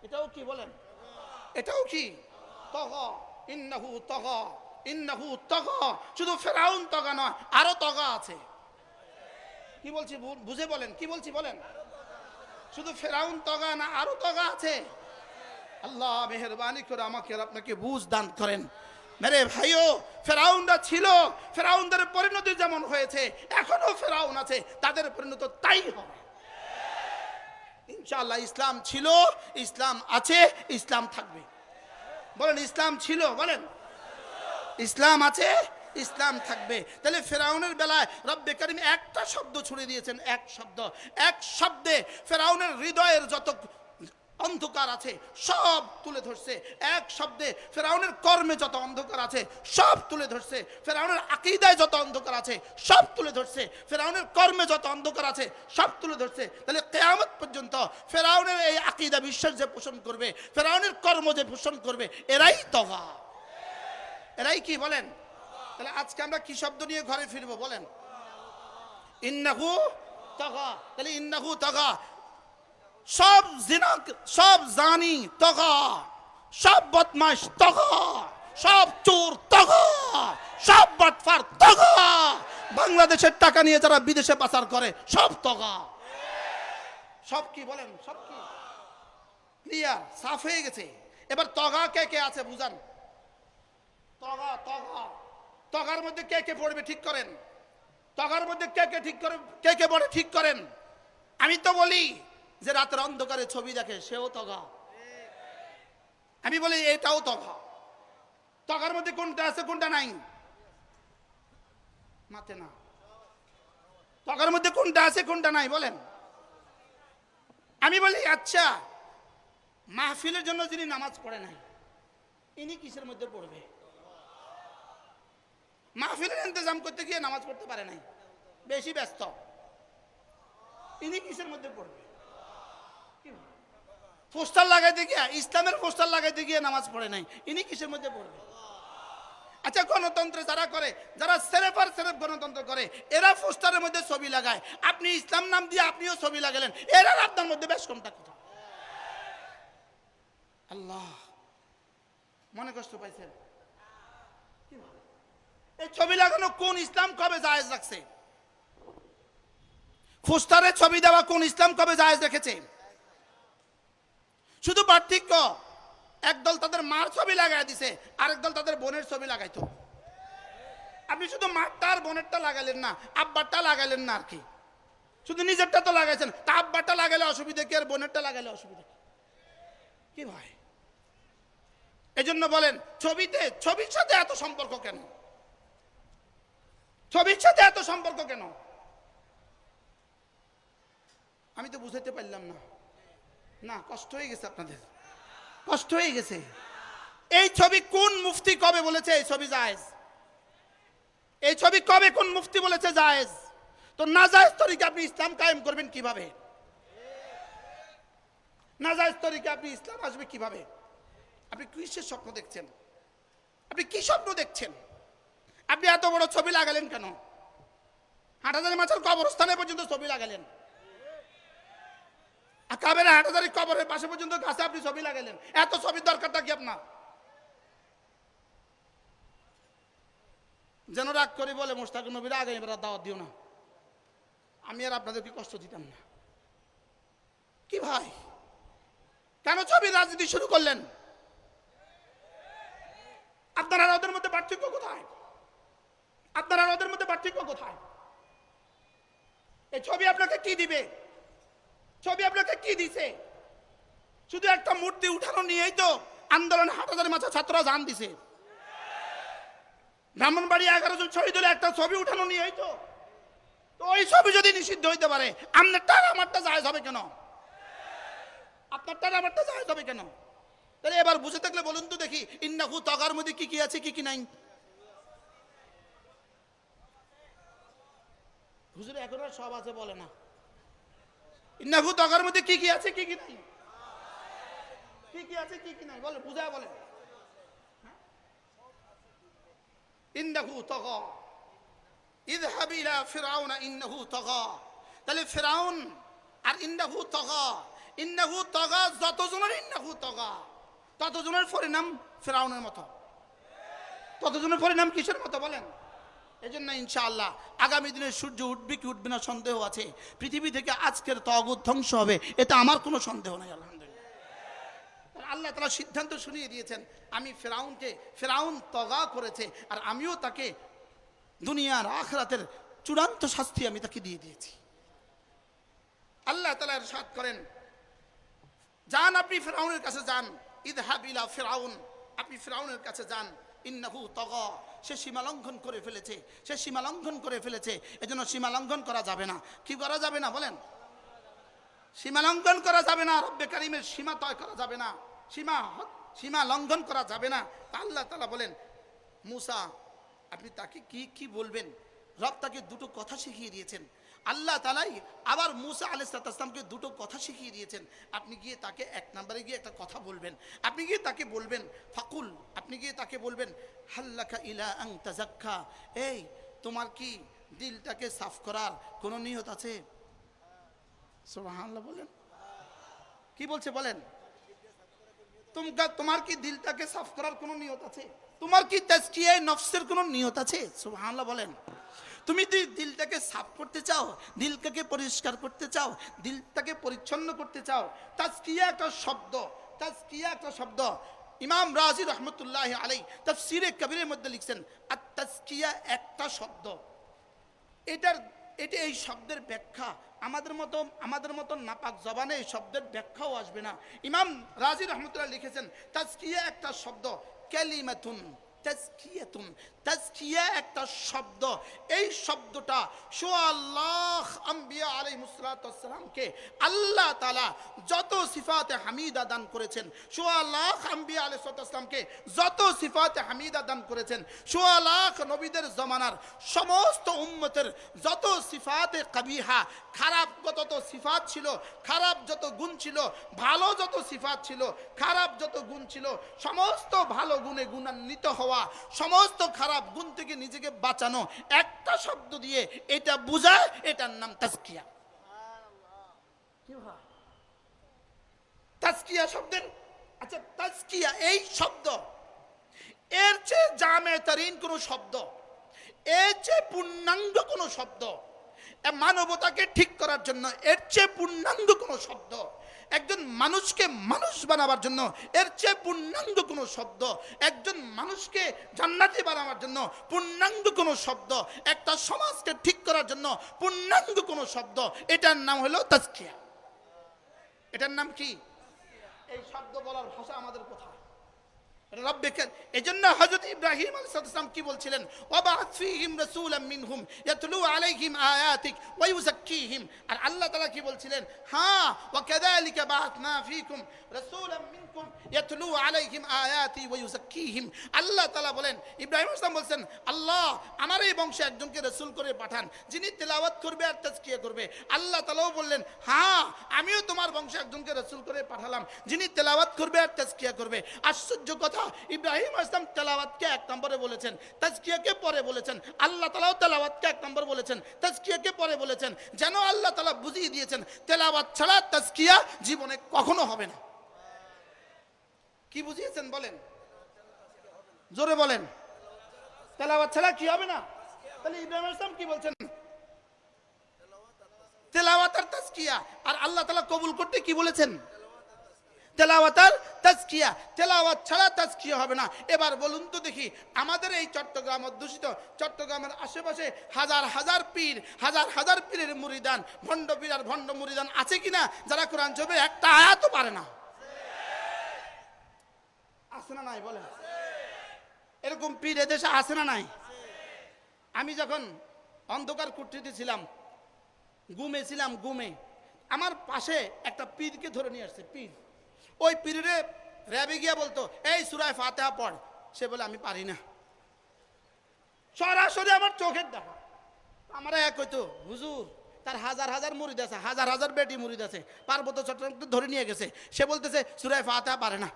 এটাও কি বলেন? এটাও কি তগা? ইন্নাহু তগা। শুধু ফেরাউন তগা নয়, আরো তগা আছে। কি বলছি বুঝে বলেন, কি বলছি বলেন? শুধু ফেরাউন তগা না, আরো তগা আছে। আল্লাহ মেহেরবানি করে আমাকে আর আপনাকে বুঝ দান করেন। মেরে ভাইও, ফেরাউনরা ছিল, ফেরাউনদের পরিণতি যেমন হয়েছে, এখনো ফেরাউন আছে, তাদের পরিণতি তাই হবে ইনশাআল্লাহ। ইসলাম ছিল, ইসলাম আছে, ইসলাম থাকবে। বলেন ইসলাম ছিল, বলেন ইসলাম আছে, ইসলাম থাকবে। তাহলে ফেরাউনের বেলায় রব্বে কারীম একটা শব্দ ছুড়ে দিয়েছেন, এক শব্দে ফেরাউনের হৃদয়ের যত অন্ধকার আছে সব তুলে ধরছে। এক শব্দে ফেরাউনের কর্মে যত অন্ধকার আছে সব তুলে ধরছে। ফেরাউনের আকীদায় যত অন্ধকার আছে সব তুলে ধরছে। ফেরাউনের কর্মে যত অন্ধকার আছে সব তুলে ধরছে। তাহলে কিয়ামত পর্যন্ত ফেরাউনের এই আকীদা বিশ্বাস যে পোষণ করবে, ফেরাউনের কর্ম যে পোষণ করবে, এরাই তগা, এরাই কি বলেন? তাহলে আজকে আমরা কি শব্দ নিয়ে ঘরে ফিরবো বলেন? ইন্নাহু তগা। তাহলে ইন্নাহু তগা, সব জিনা, সব জানি তগা, সব বদমাশ তগা, সব চোর তগা, সব বাটফার তগা, বাংলাদেশের টাকা নিয়ে যারা বিদেশে পাচার করে সব তগা। সব কি বলেন? সব কি ক্লিয়ার, সাফ হয়ে গেছে? এবার তগা কে কে আছে বুঝান। তগা তগা তগার মধ্যে কে কে পড়বে ঠিক করেন। তগার মধ্যে কে কে ঠিক করে, কে কে পড়ে ঠিক করেন। আমি তো বলি যে রাতের অন্ধকারে ছবি দেখে সেও তগা। আমি বলি এটাও তগা। তগার মধ্যে কোনটা আছে কোনটা নাই মাতে না। তগার মধ্যে কোনটা আছে কোনটা নাই বলেন। আমি বলি আচ্ছা, মাহফিলের জন্য যিনি নামাজ পড়ে নাই ইনি কিসের মধ্যে পড়বে? মাহফিলের ইন্তজাম করতে গিয়ে নামাজ পড়তে পারে নাই, বেশি ব্যস্ত, ইনি কিসের মধ্যে পড়বে? পোস্টার লাগাইতে গিয়ে, ইসলামের পোস্টার লাগাইতে গিয়ে নামাজ পড়ে নাই, ইনি কিসের মধ্যে পড়বে? আচ্ছা, গণতন্ত্র যারা করে, যারা সেরেফ আর সেরেফ গণতন্ত্র করে, এরা পোস্টারের মধ্যে ছবি লাগায়, আপনি ইসলাম নাম দিয়ে আপনিও ছবি লাগালেন, এরা আপনার মধ্যে বেশ কমটা কথা। আল্লাহ, মনে কষ্ট পাইছেন? এই ছবি লাগানো কোন ইসলাম কবে জায়েজ রাখছে? পোস্টারে ছবি দেওয়া কোন ইসলাম কবে জায়েজ রেখেছে? শুধু পার্থক্য, একদল তাদের মার ছবি লাগাই দিছে, আরেক দল তাদের বোনের ছবি লাগাইতো। আপনি শুধু মারটা আর বোনেরটা লাগালেন না, আব্বারটা লাগালেন না আর কি, শুধু নিজেরটা তো লাগাইছেন, তা আব্বারটা লাগাইলে অসুবিধা কি আর বোনেরটা লাগাইলে অসুবিধা কি ভাই? এজন্য বলেন, ছবির সাথে এত সম্পর্ক কেন? ছবির সাথে এত সম্পর্ক কেন? আমি তো বুঝাইতে পারলাম না। না, কষ্ট হয়ে গেছে আপনাদের, কষ্ট হয়ে গেছে। এই ছবি কোন মুফতি কবে বলেছে এই ছবি জায়েজ? এই ছবি কবে কোন মুফতি বলেছে জায়েজ? তো নাজায়েজ তরিকে আপনি ইসলাম কায়েম করবেন কিভাবে? নাজায়েজ তরিকে আপনি ইসলাম আসবে কিভাবে? আপনি কিসের স্বপ্ন দেখছেন? আপনি কি স্বপ্ন দেখছেন? আপনি এত বড় ছবি লাগালেন কেন? হাটহাজারী মাছের কবরস্থানে পর্যন্ত ছবি লাগালেন, কাবের হাটহাজারী কবরের পাশে পর্যন্ত গাছে আপনি ছবি লাগালেন, এত ছবির দরকারটা কি আপনার? যেন রাগ করে বলে মোশতাক নবীর আগে এবার দাওয়াত দিও না, আমি আর আপনাদেরকে কষ্ট দিতাম না। কি ভাই, কেন ছবি রাজনীতি শুরু করলেন? আপনারা ওদের মধ্যে পার্থক্য কোথায়? আপনারা ওদের মধ্যে পার্থক্য কোথায়? এই ছবি আপনাকে কি দিবে? ছবি আপনাকে কি দিছে? শুধু একটা মূর্তি উঠানো নিয়েই তো আন্দোলনে হাটহাজারী মাছের ছাত্ররা জান দিছে। ব্রাহ্মণবাড়ি 11 জন শহীদ হলে একটা ছবি উঠানো নিয়েই তো। তো ওই ছবি যদি নিষিদ্ধ হইতে পারে, আপনারটা আমারটা জায়েজ হবে কেন? আপনারটা আমারটা জায়েজ হবে কেন? তাহলে এবার বুঝে থাকলে বলুন তো দেখি, ইন্নাহু তাগার মধ্যে কি কি আছে, কি কি নাই? হুজুর এখন আর সব আছে বলে না। ইন্নাহু তাগার মধ্যে কি কি আছে, কি কি নাই? কি কি আছে, কি কি নাই বলে, বুঝায় বলে। ইন্নাহু তাগা ইযহাব ইলা ফিরআউন ইন্নাহু তাগা। তাহলে ফিরআউন আর ইন্নাহু তাগা, ইন্নাহু তাগা যতজনের ইন্নাহু তাগা, ততজনের পরিণাম ফিরআউনের মতো। ততজনের পরিণাম কিসের মতো বলেন? এজন্য ইনশাআল্লাহ আগামী দিনে সূর্য উঠবে কি উঠবে না সন্দেহ আছে, পৃথিবী থেকে আজকের তাগুত ধ্বংস হবে, এটা আমার কোনো সন্দেহ নাই। আলহামদুলিল্লাহ, আল্লাহ তাআলা সিদ্ধান্ত শুনিয়ে দিয়েছেন, আমি ফিরআউন তগা করেছে, আর আমিও তাকে দুনিয়ার আখিরাতের চূড়ান্ত শাস্তি আমি তাকে দিয়ে দিয়েছি। আল্লাহ তাআলা ইরশাদ করেন, যান আপনি ফিরআউনের কাছে যান, ইযহাব ইলা ফিরআউন, আপনি ফিরআউনের কাছে যান, ইন্নাহু তাগা, সে সীমা লঙ্ঘন করে ফেলেছে, সে সীমা লঙ্ঘন করে ফেলেছে। এজন্য সীমা লঙ্ঘন করা যাবে না। কি করা যাবে না বলেন? সীমা লঙ্ঘন করা যাবে না, রব্বে কারীমের সীমা তয় করা যাবে না, সীমা লঙ্ঘন করা যাবে না। আল্লাহ তাআলা বলেন, মুসা আপনি তাকে কি কি বলবেন? রব তাকে দুটো কথা শিখিয়ে দিয়েছেন। আল্লাহ তাআলাই আবার মুসা আলাইহিস সালামকে দুটো কথা শিখিয়ে দিয়েছেন। আপনি গিয়ে তাকে এক নম্বরে গিয়ে একটা কথা বলবেন, আপনি গিয়ে তাকে বলবেন ফাকুল, আপনি গিয়ে তাকে বলবেন হাল্লাকা ইলা আন তাযাক্কা, এই তোমার কি দিলটাকে সাফ করার কোনো নিয়ত আছে? সুবহানাল্লাহ বলেন, কি বলছে বলেন? তোমার কি দিলটাকে সাফ করার কোনো নিয়ত আছে? তোমার কি তাজকিয়া নফসের কোনো নিয়ত আছে? সুবহানাল্লাহ বলেন। তুমি দিলটাকে সাফ করতে চাও, দিলটাকে পরিষ্কার করতে চাও, দিলটাকে পরিচ্ছন্ন করতে চাও। তাজকিয়া একটা শব্দ, তাজকিয়া একটা শব্দ। ইমাম রাজি রহমতুল্লাহ আলাইহি তাফসীরে কবিরের মধ্যে লিখছেন, আত তাজকিয়া একটা শব্দ। এটা এই শব্দের ব্যাখ্যা আমাদের মতো নাপাক জবানে এই শব্দের ব্যাখ্যাও আসবে না। ইমাম রাজি রহমতুল্লাহ লিখেছেন, তাজকিয়া একটা শব্দ, কালিমাতুন তাজকিয়াতুন, তাজকিয়া একটা শব্দ। এই শব্দটা সোয়াল্লাহ আম্বিয়া আলাইহিসসালামকে আল্লাহ তাআলা যত সিফাতে হামিদা দান করেছেন, সোয়াল্লাহ আম্বিয়া আলাইহিসসালামকে যত সিফাতে হামিদা দান করেছেন, সোয়াল্লাহ নবীদের জমানার সমস্ত উম্মতের যত সিফাতে কাবিহা, খারাপ যত সিফাত ছিল, খারাপ যত গুণ ছিল, ভালো যত সিফাত ছিল, খারাপ যত গুণ ছিল, সমস্ত ভালো গুণে গুণান্বিত হওয়া, সমস্ত খারাপ গুণ থেকে নিজেকে বাঁচানো, একটা শব্দ দিয়ে এটা বোঝায়, এটার নাম তাজকিয়া। কি হয় তাজকিয়া শব্দের? আচ্ছা, তাজকিয়া এই শব্দ, এর চেয়ে জামে তারিন কোন শব্দ, এর চেয়ে পূর্ণাঙ্গ কোন শব্দ, মানবতাকে ঠিক করার জন্য এর চেয়ে পূর্ণাঙ্গ কোন শব্দ, একজন মানুষকে মানুষ বানাবার জন্য এর চেয়ে পূর্ণাঙ্গ কোন শব্দ, একজন মানুষকে জান্নাতি বানাবার জন্য পূর্ণাঙ্গ কোন শব্দ, একটা সমাজকে ঠিক করার জন্য পূর্ণাঙ্গ কোন শব্দ, এটার নাম হলো তাজকিয়া। এটার নাম কি? এই শব্দ বলার ভাষা আমাদের কোথায়? রব্বিকা। এজন্য হযরত ইব্রাহিম আলাইহিস সালাম কি বলছিলেন? ওয়াবা'আথ ফীহিম রাসূলাম মিনহুম ইয়াতলু আলাইহিম আয়াতিক ওয়া ইউযাক্কিহিম। আর আল্লাহ তাআলা কি বলছিলেন? হ্যাঁ, ওয়া কাযালিকা বা'আথনা ফীকুম রাসূলাম মিনকুম ইয়াতলু আলাইহিম আয়াতি ওয়া ইউযাক্কিহিম। আল্লাহ তাআলা বলেন, ইব্রাহিম আলাইহিস সালাম বলছেন, আল্লাহ আমার এই বংশে একজনকে রাসূল করে পাঠান যিনি তেলাওয়াত করবে আর তাজকিয়া করবে। আল্লাহ তাআলাও বললেন, হ্যাঁ আমিও তোমার বংশে একজনকে রাসূল করে পাঠালাম যিনি তেলাওয়াত করবে আর তাজকিয়া করবে। আশ্চর্য কথা, ইব্রাহিম আলাইহিস সালাম তেলাওয়াতকে এক নম্বরে বলেছেন, তাজকিয়াকে পরে বলেছেন। আল্লাহ তাআলাও তেলাওয়াতকে এক নম্বর বলেছেন, তাজকিয়াকে পরে বলেছেন। যেন আল্লাহ তাআলা বুঝিয়ে দিয়েছেন তেলাওয়াত ছাড়া তাজকিয়া জীবনে কখনো হবে না। কি বুঝিয়েছেন বলেন? জোরে বলেন। তেলাওয়াত ছাড়া কি হবে না? তাহলে ইব্রাহিম আলাইহিস সালাম কি বলছেন? তেলাওয়াত আর তাজকিয়া। আর আল্লাহ তাআলা কবুল করতে কি বলেছেন? তেলাওয়াত আর তাজকিয়া। তেলাওয়াত ছাড়া তাজকিয়া হবে না। এবার বলুন তো দেখি, আমাদের এই চট্টগ্রাম অধ্যুষিত চট্টগ্রামের আশেপাশে হাজার হাজার পীর, হাজার হাজার পীরের মুরিদান, ভণ্ড পীর আর ভণ্ড মুরিদান আছে কিনা যারা কোরআন শরীফের একটা আয়াতও পারে না? আছে না নাই বলেন? এরকম পীর এদেশে আছে না নাই? আমি যখন অন্ধকার কুঠিতে ছিলাম, গুমে ছিলাম, গুমে আমার পাশে একটা পীরকে ধরে নিয়ে আসছে। পীর, ওই পীরে র্যাবে গিয়া বলতো, এই সূরা ফাতিহা পড়। সে বলে আমি পারি না। সরাসরি আমার চোখের দেখা। আমরা এক হইতো, হুজুর তার হাজার হাজার মুরিদ আছে, হাজার হাজার বেটি মুরিদ আছে, পার্বত্য চট্টগ্রাম ধরে নিয়ে গেছে। সে বলতেছে সূরা ফাতিহা পারে না।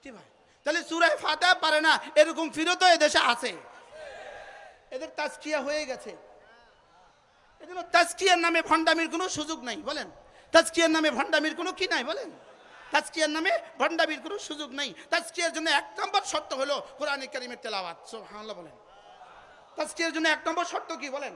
কি ভাই, তাহলে সূরা ফাতিহা পারে না এরকম ফিরো তো এদেশে আছে। এদের তাজকিয়া হয়ে গেছে। এজন্য তাজকিয়ার নামে ভণ্ডামির কোনো সুযোগ নাই বলেন। তাজকিয়ার নামে ভণ্ডামির কোনো কি নাই বলেন। তাজকিয়ার নামে ভণ্ডামির কোনো সুযোগ নাই। তাজকিয়ার জন্য এক নম্বর শর্ত হলো কোরআন কারীমের তেলাওয়াত। সুবহানাল্লাহ বলেন। তাজকিয়ার জন্য এক নম্বর শর্ত কি বলেন?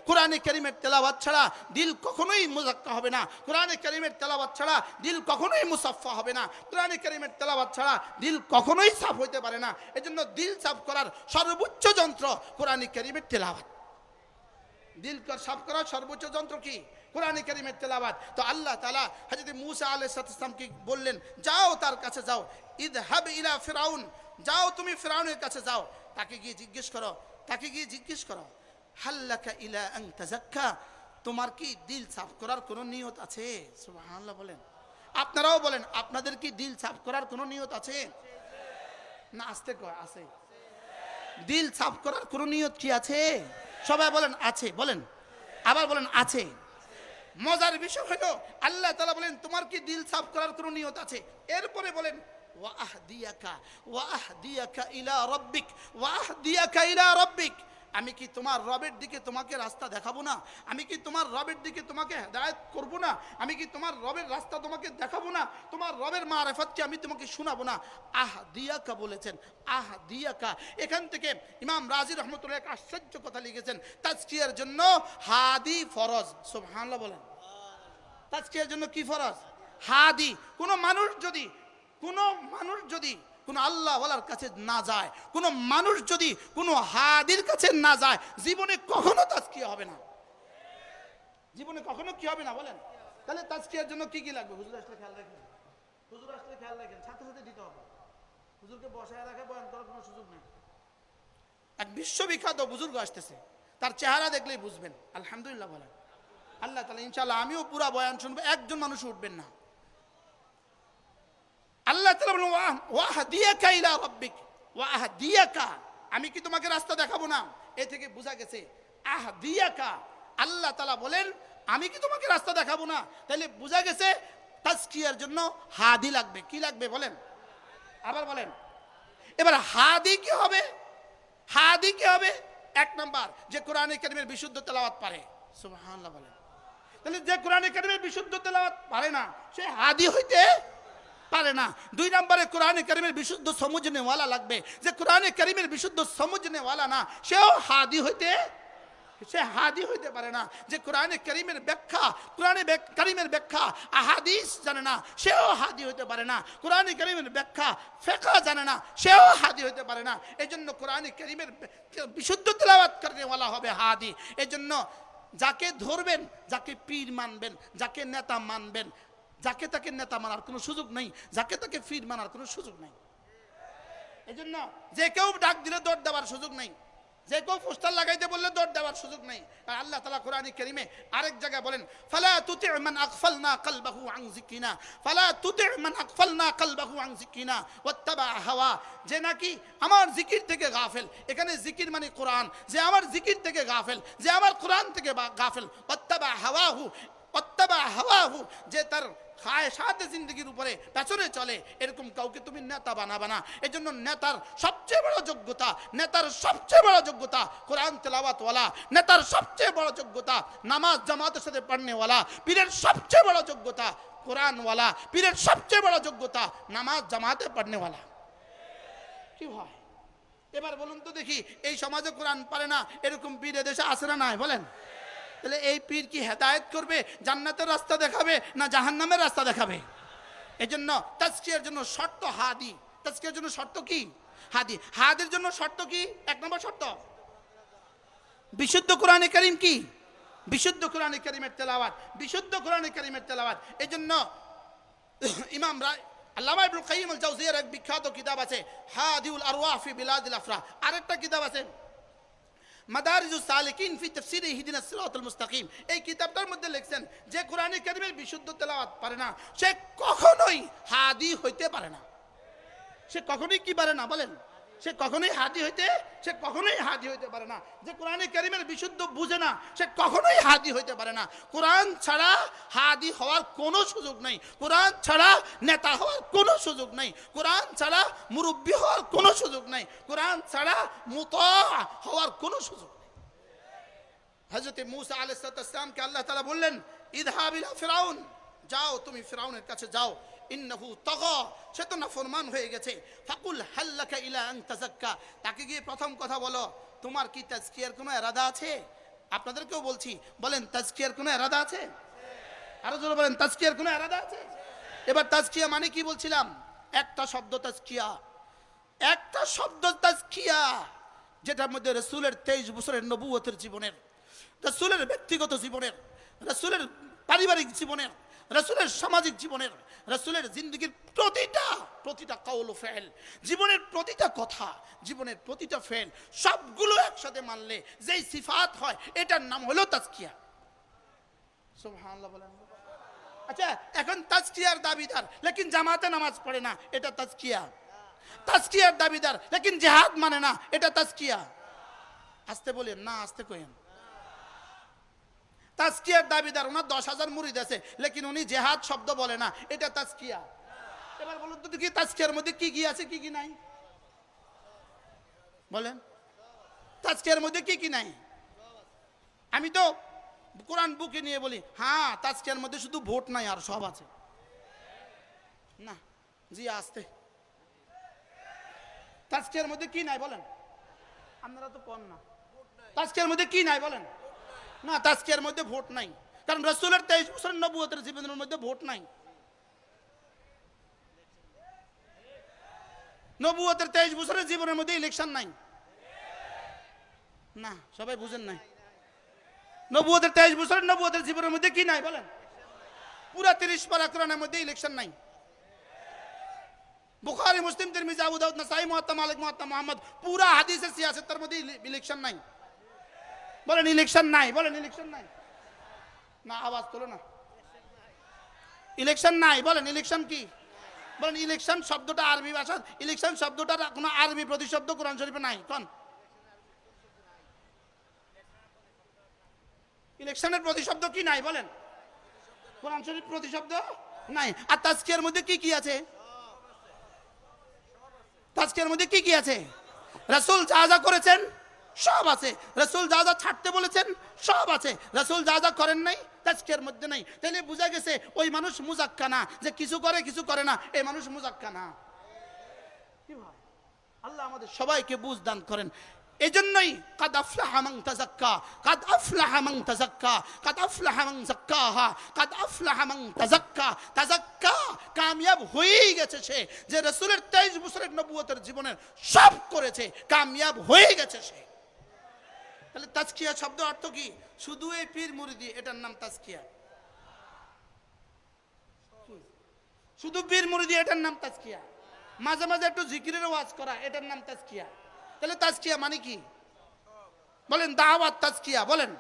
কোরআন কারীমের তেলাওয়াত ছাড়া দিল কখনোই মুযাক্কা হবে না। কোরআন কারীমের তেলাওয়াত ছাড়া দিল কখনোই মুসাফফা হবে না। কোরআন কারীমের তেলাওয়াত ছাড়া দিল কখনোই সাফ হইতে পারে না। এজন্য দিল সাফ করার সর্বোচ্চ যন্ত্র কোরআন কারীমের তেলাওয়াত। দিল সাফ করার সর্বোচ্চ যন্ত্র কি? কোরআন কারীমের তেলাওয়াত। তো আল্লাহ তাআলা হযরত মূসা আলাইহিস সালামকে বললেন, যাও তার কাছে যাও, ইযহাব ইলা ফিরাউন, যাও তুমি ফিরাউনের কাছে যাও, তাকে গিয়ে জিজ্ঞেস করো হাল্লাকা ইলা আন তাযাক্কা, তোমার কি দিল সাফ করার কোনো নিয়ত আছে? সুবহানাল্লাহ বলেন। আপনারাও বলেন, আপনাদের কি দিল সাফ করার কোনো নিয়ত আছে? না আস্তে কয় আছে। দিল সাফ করার কোনো নিয়ত কি আছে? সবাই বলেন আছে। বলেন আবার বলেন আছে। মজার বিষয় হলো আল্লাহ তাআলা বলেন তোমার কি দিল সাফ করার কোনো নিয়ত আছে? এরপরে বলেন ওয়াহদিয়াকা ইলা রাব্বিক, আমি কি তোমার রবের দিকে তোমাকে রাস্তা দেখাবো না? আমি কি তোমার রবের দিকে তোমাকে হেদায়েত করব না? আমি কি তোমার রবের রাস্তা তোমাকে দেখাবো না? তোমার রবের মারিফাতকে আমি তোমাকে শোনাবো না? আহদিয়াকা বলেছেন, আহদিয়াকা। এখান থেকে ইমাম রাজি রহমতুল্লাহ এক আশ্চর্য কথা লিখেছেন, তাজকিয়ার জন্য হাদি ফরজ। সুবহানাল্লাহ বলেন। তাজকিয়ার জন্য কি ফরজ? হাদি। কোনো মানুষ যদি কোন আল্লাহ ওয়ালার কাছে না যায়, কোন মানুষ যদি কোন হাদির কাছে না যায়, জীবনে কখনো তাজকিয়া হবে না। জীবনে কখনো কি হবে না বলেন? তাহলে তাজকিয়ার জন্য কি কি লাগবে? হুজুর আসলে খেয়াল রাখেন, সাথে সাথে দিতে হবে। হুজুরকে বসায় রাখে বয়ান করার কোনো সুযোগ নেই। এক বিশ্ববিখ্যাত বুজুর্গ আসতেছে, তার চেহারা দেখলেই বুঝবেন। আলহামদুলিল্লাহ বলেন। আল্লাহ তাআলা ইনশাআল্লাহ আমিও পুরা বয়ান শুনবো, একজন মানুষ উঠবেন না। আল্লাহ তাআলা বলেন ওয়াহদিয়াকা ইলা রাব্বিক ওয়াহদিয়াকা, আমি কি তোমাকে রাস্তা দেখাবো না? এ থেকে বোঝা গেছে আহদিয়াকা, আল্লাহ তাআলা বলেন আমি কি তোমাকে রাস্তা দেখাবো না? তাহলে বোঝা গেছে তাজকিয়ার জন্য হাদি লাগবে। কি লাগবে বলেন, আবার বলেন। এবার হাদি কি হবে? হাদি কি হবে? এক নাম্বার, যে কোরআনে কারীমের বিশুদ্ধ তেলাওয়াত পারে। সুবহানাল্লাহ বলেন। তাহলে যে কোরআনে কারীমের বিশুদ্ধ তেলাওয়াত পারে না, সে হাদি হইতে পারে না। দুই নম্বরে কোরআনে কারীমের বিশুদ্ধ সমঝনেওয়ালা লাগবে। যে কোরআনে কারীমের বিশুদ্ধ সমঝনেওয়ালা না, সেও হাদি হইতে, সে হাদি হইতে পারে না। যে কোরআনে কারীমের ব্যাখ্যা, কোরআনে কারীমের ব্যাখ্যা আহাদিস জানে না, সেও হাদি হইতে পারে না। কোরআনে কারীমের ব্যাখ্যা ফিকহ জানে না, সেও হাদি হইতে পারে না। এজন্য কোরআনে কারীমের বিশুদ্ধ তেলাওয়াত করেওয়ালা হবে হাদি। এজন্য যাকে ধরবেন, যাকে পীর মানবেন, যাকে নেতা মানবেন, যাকে তাকে নেতা মানার কোনো সুযোগ নেই, যাকে তাকে পীর মানার কোনো সুযোগ নেই। এজন্য যে কেউ ডাক দিলে দৌড় দেওয়ার সুযোগ নেই, যে কেউ পোস্টার লাগাইতে বললে দৌড় দেওয়ার সুযোগ নেই। আর আল্লাহ তাআলা কোরআনে কারীমে আরেক জায়গায় বলেন ফালা তুতি মান আগফালনা কলবাহু আন যিকরিনা, ফালা তুতি মান আগফালনা কলবাহু আন যিকরিনা ওয়াত্তাবা হাওয়া, যে নাকি আমার জিকির থেকে গাফেল। এখানে জিকির মানে কোরআন। যে আমার জিকির থেকে গাফেল, যে আমার কোরআন থেকে গাফেল, ওয়াত্তাবা হাওয়াহু, ওয়াত্তাবা হাওয়াহু, যে তার খায়শাতে জিন্দেগির উপরে পেছনে চলে, এরকম কাউকে তুমি নেতা বানাবা না। এজন্য নেতার সবচেয়ে বড় যোগ্যতা, নেতার সবচেয়ে বড় যোগ্যতা কোরআন তেলাওয়াতওয়ালা, নেতার সবচেয়ে বড় যোগ্যতা নামাজ জামাতের সাথে পড়নেওয়ালা, পীরের সবচেয়ে বড় যোগ্যতা কোরআনওয়ালা, পীরের সবচেয়ে বড় যোগ্যতা নামাজ জামাতে পড়নেওয়ালা। কি হয় এবার বলুন তো দেখি, এই সমাজে কোরআন পারে না এরকম পীর এদেশে আছে না নাই বলেন? তাহলে এই পীর কি হেদায়েত করবে, জান্নাতের রাস্তা দেখাবে না জাহান্নামের রাস্তা দেখাবে? এজন্য তাজকিয়ার জন্য শর্ত হাদি। তাজকিয়ার জন্য শর্ত কি? হাদি। হাদির জন্য শর্ত কি? এক নম্বর শর্ত বিশুদ্ধ কোরআনে কারীম। কি? বিশুদ্ধ কোরআনে কারীমের তেলাওয়াত, বিশুদ্ধ কোরআনে কারীমের তেলাওয়াত। এজন্য ইমাম আল্লামা ইবনুল কাইয়িম আল জাওজিয়ার এক বিখ্যাত কিতাব আছে হাদিউল আরওয়াহ ফি বিলাদিল আফরাহ। আরেকটা কিতাব আছে মাদারিজুস সালিকিন ফি তাফসীর ইহদিনাস সিরাতাল মুস্তাকিম। এই কিতাবটার মধ্যে লিখছেন যে কোরআনে কারীমের বিশুদ্ধ তেলাওয়াত পারে না, সে কখনোই হাদি হইতে পারে না। সে কখনোই কি পারে না বলেন? সে কখনোই হাদি হইতে, সে কখনোই হাদি হইতে পারে না। যে কোরআনে কারীমের বিশুদ্ধ বুঝে না, সে কখনোই হাদি হইতে পারে না। কোরআন ছাড়া হাদি হওয়ার কোনো সুযোগ নেই, কোরআন ছাড়া নেতা হওয়ার কোনো সুযোগ নেই, কোরআন ছাড়া মুরব্বী হওয়ার কোনো সুযোগ নেই, কোরআন ছাড়া মুতা হওয়ার কোনো সুযোগ নেই। হযরত মূসা আলাইহিস সালামকে আল্লাহ তাআলা বললেন ইযহাব ইলা ফিরাউন, যাও তুমি ফিরাউনের কাছে যাও, ইন্নাহু তাগা, সে তো নাফরমান হয়ে গেছে। ফাকুল হাল্লাকা ইলা আন তাযাক্কা, তাকে গিয়ে প্রথম কথা বলো তোমার কি তাজকিয়ার কোনো ইরাদা আছে? আপনাদেরকেও বলছি, বলেন তাজকিয়ার কোনো ইরাদা আছে? আরো জোরে বলেন তাজকিয়ার কোনো ইরাদা আছে? এবার তাজকিয়া মানে কি বলছিলাম? একটা শব্দ তাজকিয়া, একটা শব্দ তাজকিয়া, যেটার মধ্যে রাসূলের 23 বছরের নবুয়তের জীবনের, রাসূলের ব্যক্তিগত জীবনের, রাসূলের পারিবারিক জীবনের, রাসূলের সামাজিক জীবনের, রাসূলের জিন্দেগির প্রতিটা কাউল ও ফেল, জীবনের প্রতিটা কথা, জীবনের প্রতিটা ফেল, সবগুলো একসাথে মানলে যেই সিফাত হয়, এটার নাম হলো তাজকিয়া। সুবহানাল্লাহ বলেন। আচ্ছা, এখন তাজকিয়ার দাবিদার লেকিন জামাতে নামাজ পড়ে না, এটা তাজকিয়া। তাজকিয়ার দাবিদার লেকিন জিহাদ মানে না, এটা তাজকিয়া। আস্তে বলেন না, আস্তে কইেন। তাজকিয়ার দাবিদার, ওনার 10,000 মুরিদ আছে লেকিন উনি জিহাদ শব্দ বলে না, এটা তাজকিয়া। এবার বলুন তো দেখি তাজকিয়ার মধ্যে কি কি আছে, কি কি নাই বলেন? তাজকিয়ার মধ্যে কি কি নাই? আমি তো কোরআন বুকে নিয়ে বলি হ্যাঁ তাজকিয়ার মধ্যে শুধু ভোট নাই আর সব আছে না। জি আস্তে, তাজকিয়ার মধ্যে কি নাই বলেন? আপনারা তো কোন না, তাজকিয়ার মধ্যে কি নাই বলেন? না, তাজকিয়ার মধ্যে ভোট নাই, কারণ রাসূলের 23 বছরের নবুয়তের জীবনের মধ্যে ভোট নাই। নবুয়তের 23 বছরের জীবনের মধ্যে ইলেকশন নাই। না, সবাই বুঝেন নাই। নবুয়তের 23 বছরের নবুয়তের জীবনের মধ্যে কি নাই বলেন? পুরা 30 পারা কোরআনের মধ্যে ইলেকশন নাই। বুখারী, মুসলিম, তিরমিজি, আবু দাউদ, নাসাই, মুয়াত্তা মালিক, মুয়াত্তা মুহাম্মদ, পুরা হাদিসে সিয়াসতের মধ্যে ইলেকশন নাই। বলেন ইলেকশন নাই, বলেন ইলেকশন নাই। না আওয়াজ তোলো না। ইলেকশন নাই, বলেন ইলেকশন কি? বলেন ইলেকশন শব্দটা আরবি ভাষা, ইলেকশন শব্দটার কোনো আরবি প্রতিশব্দ কোরআন শরীফে নাই। কোন ইলেকশনের প্রতিশব্দ কি নাই বলেন? কোরআন শরীফ প্রতিশব্দ নাই। আর তাজকিয়ার মধ্যে কি কি আছে? তাজকিয়ার মধ্যে কি কি আছে? রাসূল যা যা করেছেন সব আছে, রাসূল যা যা ছাড়তে বলেছেন সব আছে, রাসূল যা যা করেন নাই তাজকিয়ার মধ্যে নাই। তাহলে বোঝা গেছে ওই মানুষ মুজাক্কা না, যে কিছু করে কিছু করে না, এই মানুষ মুজাক্কা না। কি ভাই, আল্লাহ আমাদের সবাইকে বুঝ দান করেন। এজন্যই কাদ আফলাহা মান তাযাক্কা, কাদ আফলাহা মান তাযাক্কা, কাদ আফলাহা মান যাক্কাহা, কাদ আফলাহা মান তাযাক্কা। তাযাক্কা কামিয়াব হয়েই গেছে সে, যে রাসূলের 23 বছরের নবুয়তের জীবনের সব করেছে, কামিয়াব হয়ে গেছে সে। তাহলে তাজকিয়া শব্দ অর্থ কি? শুধু এই পীর মুরিদি, এটার নাম তাজকিয়া। শুধু পীর মুরিদি, এটার নাম তাজকিয়া। মাঝে মাঝে একটু জিকিরের ওয়াজ করা, এটার নাম তাজকিয়া। তাহলে তাজকিয়া মানে কি? বলেন দাওয়াত তাজকিয়া, বলেন,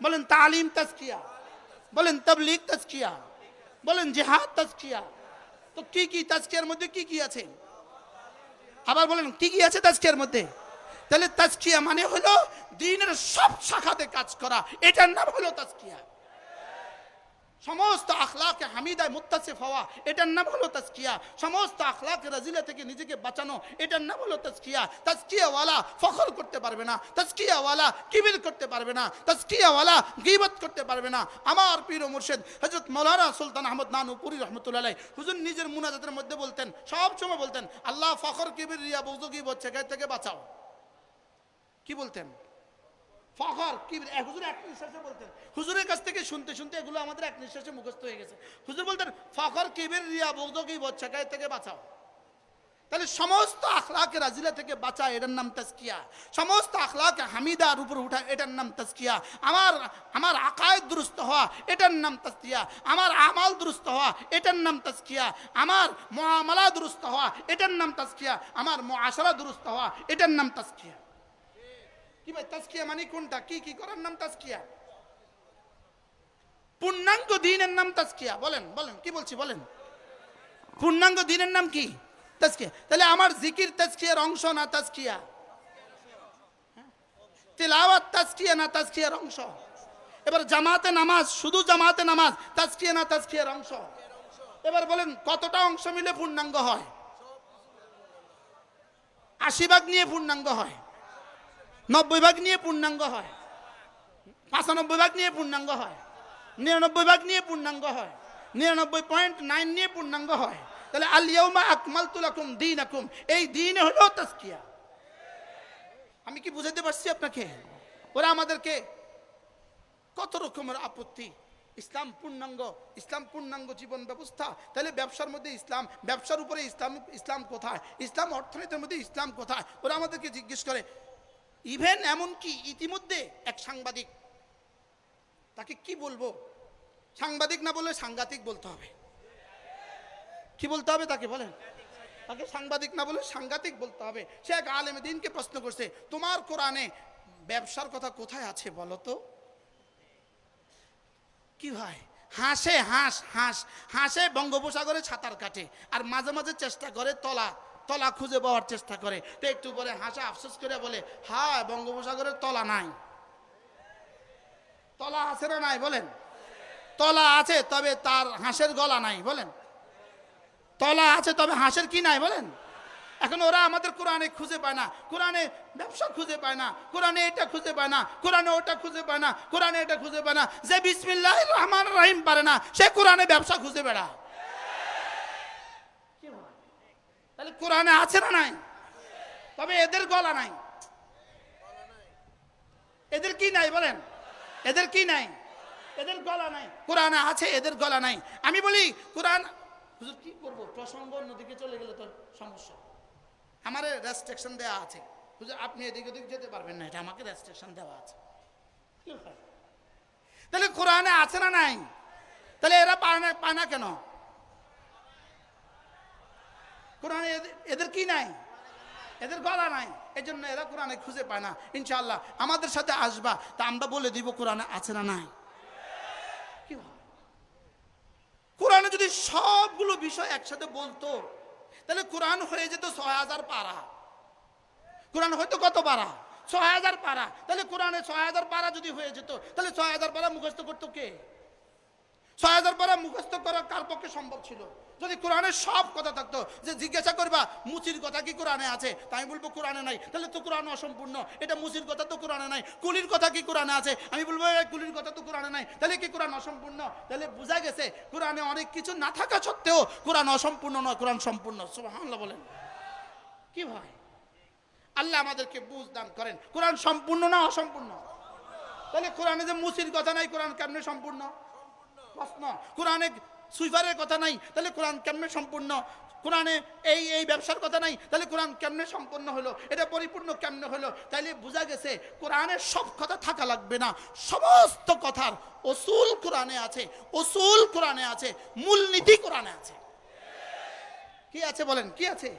বলেন তালিম তাজকিয়া, বলেন তাবলীগ তাজকিয়া, বলেন জিহাদ তাজকিয়া। তো কি কি তাজকিয়ার মধ্যে কি কি আছে? আবার বলেন কি কি আছে তাজকিয়ার মধ্যে? তাহলে তাজকিয়া মানে হলো দ্বীনের সব শাখাতে কাজ করা, এটার নাম হলো তাজকিয়া। সমস্ত আখলাকে হামিদায় মুত্তাসিফ হওয়া, এটার নাম হলো তাজকিয়া। সমস্ত আখলাকে রাজিলা থেকে নিজেকে বাঁচানো, এটার নাম হলো তাজকিয়া। তাজকিয়াওয়ালা ফখর করতে পারবে না, তাজকিয়াওয়ালা কিবির করতে পারবে না, তাজকিয়াওয়ালা গীবত করতে পারবে না। আমার পীর ও মুর্শিদ হযরত মাওলানা সুলতান আহমদ নানুপুরি রহমতুল্লাহ আলাইহি হুজুর নিজের মুনাজাতের মধ্যে বলতেন, সব সময় বলতেন, আল্লাহ ফখর কিবির রিয়া বুগজ গীবত শেখায় থেকে বাঁচাও। কি বলতেন? ফখর কিবির হুজুর এক নিঃশ্বাসে বলতেন। হুজুরের কাছ থেকে শুনতে শুনতে এগুলো আমাদের এক নিঃশ্বাসে মুখস্থ হয়ে গেছে। হুজুর বলতেন ফখর কিবির রিয়া বুগজ গীবত শেখায় থেকে বাঁচাও। তাহলে সমস্ত আখলাকে রাজিলা থেকে বাঁচা, এটার নাম তাজকিয়া। সমস্ত আখলাকে হামিদার উপর উঠা, এটার নাম তাজকিয়া। আমার আকায়েদ দুরুস্ত হওয়া, এটার নাম তাজকিয়া। আমার আমাল দুরুস্ত হওয়া, এটার নাম তাজকিয়া। আমার মুআমালা দুরুস্ত হওয়া, এটার নাম তাজকিয়া। আমার মুআশারা দুরুস্ত হওয়া, এটার নাম তাজকিয়া। কি ভাই তাজকিয়া মানে কোনটা? কি কি করার নাম তাজকিয়া? পূর্ণাঙ্গ দ্বীনের নাম তাজকিয়া। বলেন, বলেন কি বলছি বলেন? পূর্ণাঙ্গ দ্বীনের নাম কি? তাজকিয়া। তাহলে আমার জিকির তাজকিয়ার অংশ না তাজকিয়া? তিলাওয়াত তাজকিয়া না তাজকিয়ার অংশ? এবার জামাতে নামাজ, শুধু জামাতে নামাজ তাজকিয়া না তাজকিয়ার অংশ? এবার বলেন কতটা অংশ মিলে পূর্ণাঙ্গ হয়? 80 ভাগ নিয়ে পূর্ণাঙ্গ হয়, 90 ভাগ নিয়ে পূর্ণাঙ্গ হয়, 95 ভাগ নিয়ে পূর্ণাঙ্গ হয়, 99 ভাগ নিয়ে পূর্ণাঙ্গ হয়, 99.9 নিয়ে পূর্ণাঙ্গ হয়। তাহলে আল ইয়াউমা আকমালতু লাকুম দীনাকুম, এই দ্বীন হলো তাজকিয়া। আমি কি বুঝাতে পারছি আপনাকে? ওরা আমাদেরকে কত রকমের আপত্তি। ইসলাম পূর্ণাঙ্গ, ইসলাম পূর্ণাঙ্গ জীবন ব্যবস্থা। তাহলে ব্যবসার মধ্যে ইসলাম, ব্যবসার উপরে ইসলাম, ইসলাম কোথায়? ইসলাম অর্থনীতির মধ্যে ইসলাম কোথায়? ওরা আমাদেরকে জিজ্ঞেস করে। ইভেন এমনকি ইতিমধ্যে এক সাংবাদিক, তাকে কি বলবো, সাংবাদিক না বলে সাংঘাতিক বলতে হবে। কি বলতে হবে তাকে বলেন? তাকে সাংবাদিক না বলে সাংঘাতিক বলতে হবে। সে এক আলেম দ্বীনকে প্রশ্ন করছে, তোমার কোরআনে ব্যবসার কথা কোথায় আছে বলো তো? কি ভাই, হাসে হাসে বঙ্গোপসাগরে সাঁতার কাটে, আর মাঝে মাঝে চেষ্টা করে তলা খুঁজে পাওয়ার চেষ্টা করে। তো একটু পরে হাসা আফসোস করে বলে, হ্যাঁ বঙ্গোপসাগরের তলা নাই। তলা আছে না নাই বলেন? তলা আছে, তবে তার হাঁসের গলা নাই। বলেন তলা আছে, তবে হাঁসের কি নাই? বলেন। এখন ওরা আমাদের কোরআনে খুঁজে পায় না, কোরআনে ব্যবসা খুঁজে পায় না, কোরআনে এটা খুঁজে পায় না, কোরআনে ওটা খুঁজে পায় না, কোরআনে এটা খুঁজে পায় না। যে বিসমিল্লাহির রহমানির রহিম পারে না, সে কোরআনে ব্যবসা খুঁজে বেড়ায়। তাহলে কোরআনে আছে না নাই? তবে এদের গলা নাই। এদের কি নাই বলেন? এদের কি নাই? এদের গলা নাই। কোরআনে আছে, এদের গলা নাই। আমি বলি কোরআন, হুজুর কি করবো, প্রসঙ্গ অন্যদিকে চলে গেলে তো সমস্যা। আমার রেস্ট্রিকশন দেওয়া আছে, হুজুর আপনি এদিক ওদিক যেতে পারবেন না, এটা আমাকে রেস্ট্রিকশন দেওয়া আছে। তাহলে কোরআনে আছে না নাই? তাহলে এরা পায় না কেন? কোরআনে এদের কি নাই? এদের গলা নাই, এই জন্য এরা কোরআনে খুঁজে পায় না। ইনশাআল্লাহ আমাদের সাথে আসবা, তা আমরা বলে দিব কোরআনে আছে না নাই। কি কোরআনে যদি সবগুলো বিষয় একসাথে বলতো তাহলে কোরআন হয়ে যেত ৬০০০ পারা। কোরআন হয়তো কত পারা? ৬০০০ পারা। তাহলে কোরআনে ৬০০০ পারা যদি হয়ে যেত তাহলে ৬০০০ পারা মুখস্থ করতো কে? ৬০০০ পারা মুখস্থ করা কার পক্ষে সম্ভব ছিল? যদি কোরআনের সব কথা থাকতো, যে জিজ্ঞাসা করবা মুচির কথা কি কোরআনে আছে, তাই আমি বলবো কোরআনে নাই, তাহলে তো কোরআন অসম্পূর্ণ। এটা মুচির কথা তো কোরআনে নাই। কুলির কথা কি কোরআনে আছে, আমি বলবো কুলির কথা তো কোরআনে নাই, তাহলে কি কোরআন অসম্পূর্ণ? তাহলে বোঝা গেছে কোরআনে অনেক কিছু না থাকা সত্ত্বেও কোরআন অসম্পূর্ণ নয়, কোরআন সম্পূর্ণ। সুবহানাল্লাহ বলেন। কি ভাই, আল্লাহ আমাদেরকে বুঝ দান করেন। কোরআন সম্পূর্ণ না অসম্পূর্ণ? তাহলে কোরআনে যে মুচির কথা নাই, কোরআন কেমনে সম্পূর্ণ? প্রশ্ন। কোরআনে সুইফারের কথা নাই, তাহলে কোরআন কেমনে সম্পূর্ণ? কোরআনে এই ব্যবসার কথা নাই, তাহলে কোরআন কেমনে সম্পূর্ণ হলো? এটা পরিপূর্ণ কেমনে হলো? তাইলে বোঝা গেছে কোরআনের সব কথা থাকা লাগবে না, সমস্ত কথার উসুল কোরআনে আছে, উসুল কোরআনে আছে, মূলনীতি কোরআনে আছে। কি আছে বলেন? কি আছে?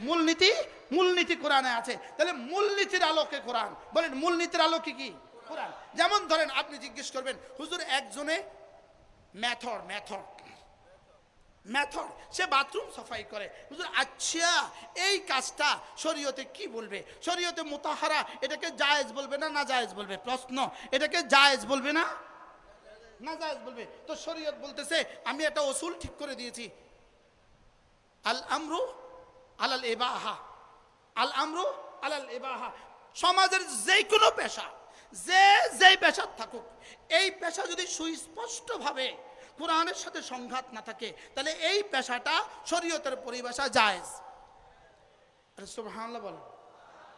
মূলনীতি। মূলনীতি কোরআনে আছে। তাহলে মূলনীতির আলোকে কোরআন। বলেন মূলনীতির আলোকে কি কোরআন? যেমন ধরেন আপনি জিজ্ঞেস করবেন, হুজুর একজনে মেথড সে বাথরুম সাফাই করে, হুজুর আচ্ছা এই কাজটা শরীয়তে কি বলবে? শরীয়তে মুতাহারা এটাকে জায়েজ বলবে না না জায়েজ বলবে? প্রশ্ন। এটাকে জায়েজ বলবে না না জায়েজ বলবে? তো শরীয়ত বলতেছে আমি একটা উসুল ঠিক করে দিয়েছি, আল আমরু আলাল ইবাহা, আল আমরু আলাল ইবাহা। সমাজের যে কোনো পেশা, যেই পেশা থাকুক, এই পেশা যদি সুস্পষ্টভাবে কোরআনের সাথে সংঘাত না থাকে তাহলে এই পেশাটা শরীয়তের পরিভাষা জায়েজ। সুবহানাল্লাহ বলেন।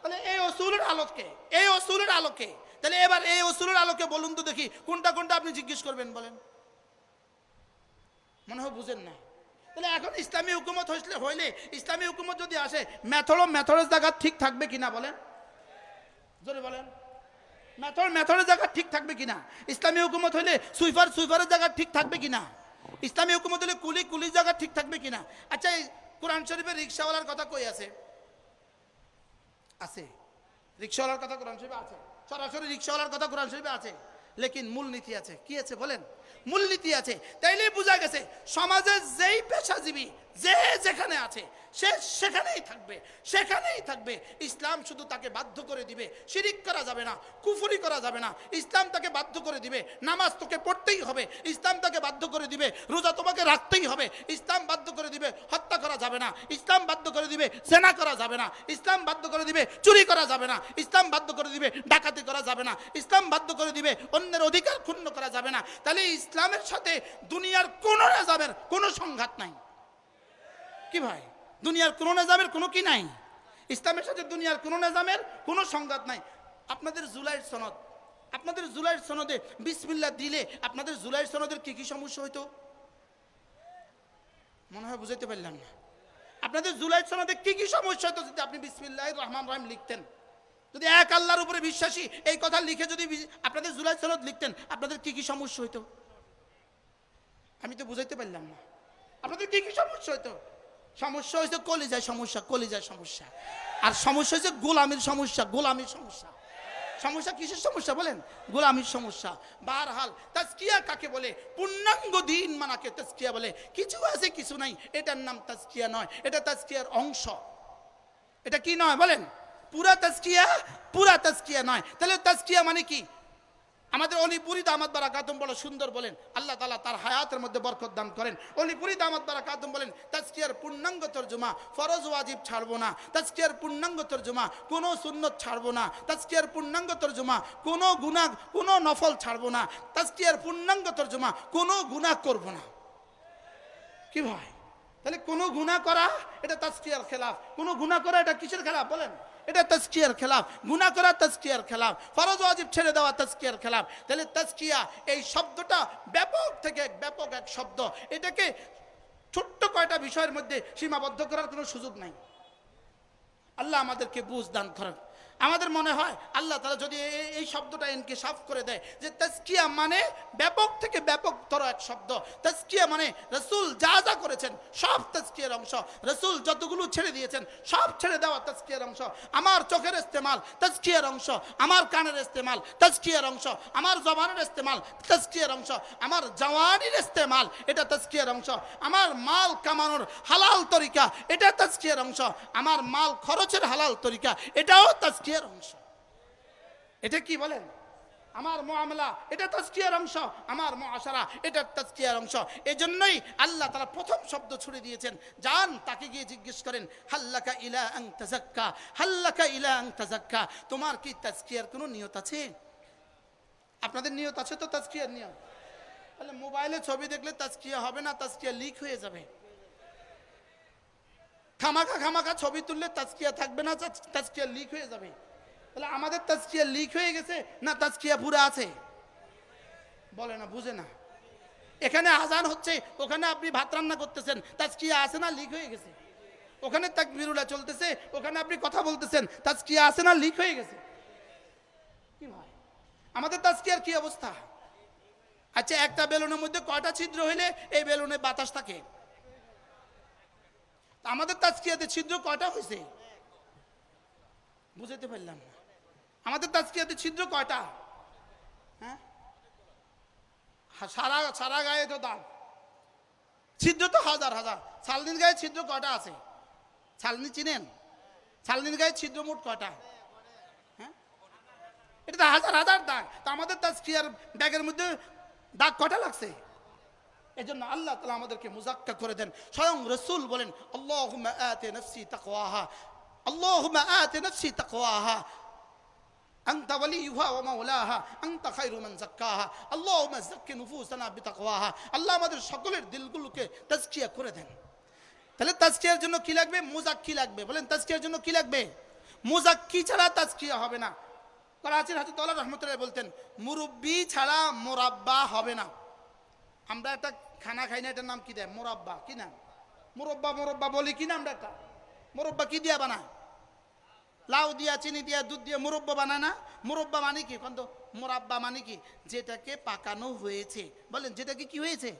তাহলে এই উসুলের আলোকে তাহলে এবার এই উসুলের আলোকে বলুন তো দেখি কোনটা কোনটা আপনি জিজ্ঞেস করবেন বলেন? মনে হয় বুঝেন না। তাহলে এখন ইসলামী হুকুমত হইলে ইসলামী হুকুমত যদি আসে, মেথডের জায়গা ঠিক থাকবে কিনা বলেন? জোরে বলেন। মেথডের জায়গা ঠিক থাকবে কিনা? ইসলামী হুকুমত হইলে সুইফারের জায়গা ঠিক থাকবে কিনা? ইসলামী হুকুমত হলে কুলির জায়গা ঠিক থাকবে কিনা? আচ্ছা এই কোরআন শরীফের রিক্সাওয়ালার কথা কই আছে? আছে, রিক্সাওয়ালার কথা কোরআন শরীফে আছে, সরাসরি রিক্সাওয়ালার কথা কোরআন শরীফে আছে, লেকিন মূলনীতি আছে। কি আছে বলেন? মূলনীতি আছে। তাইলে বোঝা গেছে সমাজের যেই পেশাজীবী যেখানে আছে সে সেখানেই থাকবে। ইসলাম শুধু তাকে বাধ্য করে দিবে শিরিক করা যাবে না, কুফরি করা যাবে না। ইসলাম তাকে বাধ্য করে দিবে নামাজ তোকে পড়তেই হবে, ইসলাম তাকে বাধ্য করে দিবে রোজা তোমাকে রাখতেই হবে, ইসলাম বাধ্য করে দিবে হত্যা করা যাবে না, ইসলাম বাধ্য করে দিবে জেনা করা যাবে না, ইসলাম বাধ্য করে দিবে চুরি করা যাবে না, ইসলাম বাধ্য করে দিবে ডাকাতি করা যাবে না, ইসলাম বাধ্য করে দিবে অন্যের অধিকার ক্ষুণ্ণ করা যাবে না। তাহলে ইসলামের সাথে দুনিয়ার কোন নিজামের কোনো সংঘাত নাই। কি ভাই, দুনিয়ার কোন নিজামের কোনো কি নাই? ইসলামের সাথে দুনিয়ার কোন নিজামের কোনো সংঘাত নাই। আপনাদের জুলাইয়ের সনদে বিসমিল্লাহ দিলে আপনাদের জুলাইয়ের সনদের কি কি সমস্যা হইতো? মনে হয় বুঝাইতে পারলাম না। আপনাদের জুলাইয়ের সনদে কি কি সমস্যা হইতো যদি আপনি বিসমিল্লাহির রহমানির রহিম লিখতেন? যদি এক আল্লাহর উপরে বিশ্বাসী এই কথা লিখে যদি আপনাদের জুলাইয়ের সনদ লিখতেন, আপনাদের কি কি সমস্যা হইতো? আমি তো বুঝাইতে পারলাম না। আপনাদের কি কি সমস্যা হইতো? সমস্যা হয়েছে কলিজায় সমস্যা, আর সমস্যা হয়েছে গোলামির সমস্যা। সমস্যা কিসের সমস্যা বলেন? গোলামির সমস্যা। বারহাল তাজকিয়া কাকে বলে? পূর্ণাঙ্গ দিন মানাকে তাজকিয়া বলে। কিছু আছে কিছু নাই, এটার নাম তাজকিয়া নয়, এটা তাজকিয়ার অংশ। এটা কি নয় বলেন? পুরা তাজকিয়া নয়। তাহলে তাজকিয়া মানে কি? আমাদের অলিপুরি দামাত বারাকাতুম বড় সুন্দর বলেন, আল্লাহ তাআলা তার হায়াতের মধ্যে বরকত দান করেন। অলিপুরি দামাত বারাকাতুম বলেন তাজকিয়ার পূর্ণাঙ্গ তরজমা ফরজ ওয়াজিব ছাড়বো না, তাজকিয়ার পূর্ণাঙ্গ তরজমা কোনো সুন্নত ছাড়বো না, তাজকিয়ার পূর্ণাঙ্গ তরজমা কোনো গুনাহ কোনো নফল ছাড়বো না, তাজকিয়ার পূর্ণাঙ্গ তরজমা কোনো গুনাহ করবো না। কি ভাই, তাহলে কোনো গুনাহ করা এটা তাজকিয়ার খেলাফ। কোনো গুনাহ করা এটা কিসের খেলাফ বলেন? এটা তাজকিয়ার খেলাফ। গুনাহ করা তাজকিয়ার খেলাফ, ফরজ ওয়াজিব ছেড়ে দেওয়া তাজকিয়ার খেলাফ। তাহলে তাজকিয়া এই শব্দটা ব্যাপক থেকে ব্যাপক এক শব্দ। এটাকে ছোট্ট কয়টা বিষয়ের মধ্যে সীমাবদ্ধ করার কোনো সুযোগ নাই। আল্লাহ আমাদেরকে বুঝ দান করেন। আমাদের মনে হয় আল্লাহ তাআলা যদি এই শব্দটা ইনকিশাফ করে দেয় যে তাজকিয়া মানে ব্যাপক থেকে ব্যাপকতর এক শব্দ। তাজকিয়া মানে রাসূল যা যা করেছেন সব তাজকিয়ার অংশ, রাসূল যতগুলো ছেড়ে দিয়েছেন সব ছেড়ে দেওয়া তাজকিয়ার অংশ। আমার চোখের ইস্তেমাল তাজকিয়ার অংশ, আমার কানের ইস্তেমাল তাজকিয়ার অংশ, আমার জবানের ইস্তেমাল তাজকিয়ার অংশ, আমার জওয়ানির ইস্তেমাল এটা তাজকিয়ার অংশ, আমার মাল কামানোর হালাল তরিকা এটা তাজকিয়ার অংশ, আমার মাল খরচের হালাল তরিকা এটাও তাজকিয়ার অংশ। এটা কি বলেন? আমার মুআমালা এটা তাজকিয়ার অংশ, আমার মুআশারা এটা তাজকিয়ার অংশ। এজন্যই আল্লাহ তাআলা প্রথম শব্দ ছুড়ে দিয়েছেন, যান তাকে গিয়ে জিজ্ঞেস করেন হাল্লাকা ইলা আন তাযাক্কা, হাল্লাকা ইলা আন তাযাক্কা, তোমার কি তাজকিয়ার কোনো নিয়ত আছে? আপনাদের নিয়ত আছে তো তাজকিয়ার নিয়ত? তাহলে মোবাইলে ছবি দেখলে তাজকিয়া হবে না, তাজকিয়া লিক হয়ে যাবে। খামাখা খামাখা ছবি তুললে তাজকিয়া থাকবে না, তাজকিয়া লিক হয়ে যাবে। তাহলে আমাদের তাজকিয়া লিক হয়ে গেছে না তাজকিয়া পুরা আছে? বলে না, বুঝে না। এখানে আজান হচ্ছে, ওখানে আপনি ভাত রান্না করতেছেন, তাজকিয়া আছে না লিক হয়ে গেছে? ওখানে তাকবীরুল্লাহ চলতেছে, ওখানে আপনি কথা বলতেছেন, তাজকিয়া আছে না লিক হয়ে গেছে? কি ভাই, আমাদের তাজকিয়ার কি অবস্থা? আচ্ছা, একটা বেলুনের মধ্যে কয়টা ছিদ্র হইলে এই বেলুনে বাতাস থাকে? আমাদের তাজকিয়াতে ছিদ্র কয়টা হয়েছে? বুঝতে পারলাম না। আমাদের তাজকিয়াতে ছিদ্র কয়টা? হ্যাঁ, সারা সারা গায়ে তো দাগ, ছিদ্র তো হাজার হাজার। ছালনির গায়ে ছিদ্র কয়টা আছে? ছালনি চিনেন? ছালনির গায়ে ছিদ্র মোট কয়টা? হ্যাঁ, এটা তো হাজার হাজার দাগ। তো আমাদের তাজকিয়ার ব্যাগের মধ্যে দাগ কয়টা লাগছে? এজন্য আল্লাহ তাআলা আমাদেরকে মুজাক্কা করে দেন। স্বয়ং রাসূল বলেন, আল্লাহুম্মা আতি নাফসি তাকওয়াহা, আল্লাহুম্মা আতি নাফসি তাকওয়াহা, আনতা ওয়ালিয়ুহা ওয়া মাওলাহা, আনতা খায়রু মান যাক্কাহা, আল্লাহুম্মা যাক্কি নুফুসানা বিতাকওয়াহা। আল্লাহ আমাদের সকলের দিলগুলোকে তাজকিয়া করে দেন। তাহলে তাজকিয়ার জন্য কি লাগবে? মুজাক্কি লাগবে। বলেন, তাজকিয়ার জন্য কি লাগবে? মুজাক্কি ছাড়া তাজকিয়া হবে না। করাচির হযরত আল্লাহ রাহমাতুল্লাহ বলতেন, মুরব্বি ছাড়া মুরাব্বা হবে না। আমরা একটা খানা খাই না, এটার নাম কি দেয়? মুরাব্বা। কি নাম? মুরব্বা। মুরব্বা বলি কি না আমরা? একটা মুরব্বা কি দিয়া বানায়? লাউ দিয়া, চিনি দিয়া, দুধ দিয়া মুরব্বা বানায় না? মুরব্বা মানে কি? কিন্তু মুরাব্বা মানে কি? যেটাকে পাকানো হয়েছে। বলেন, যেটাকে কি হয়েছে?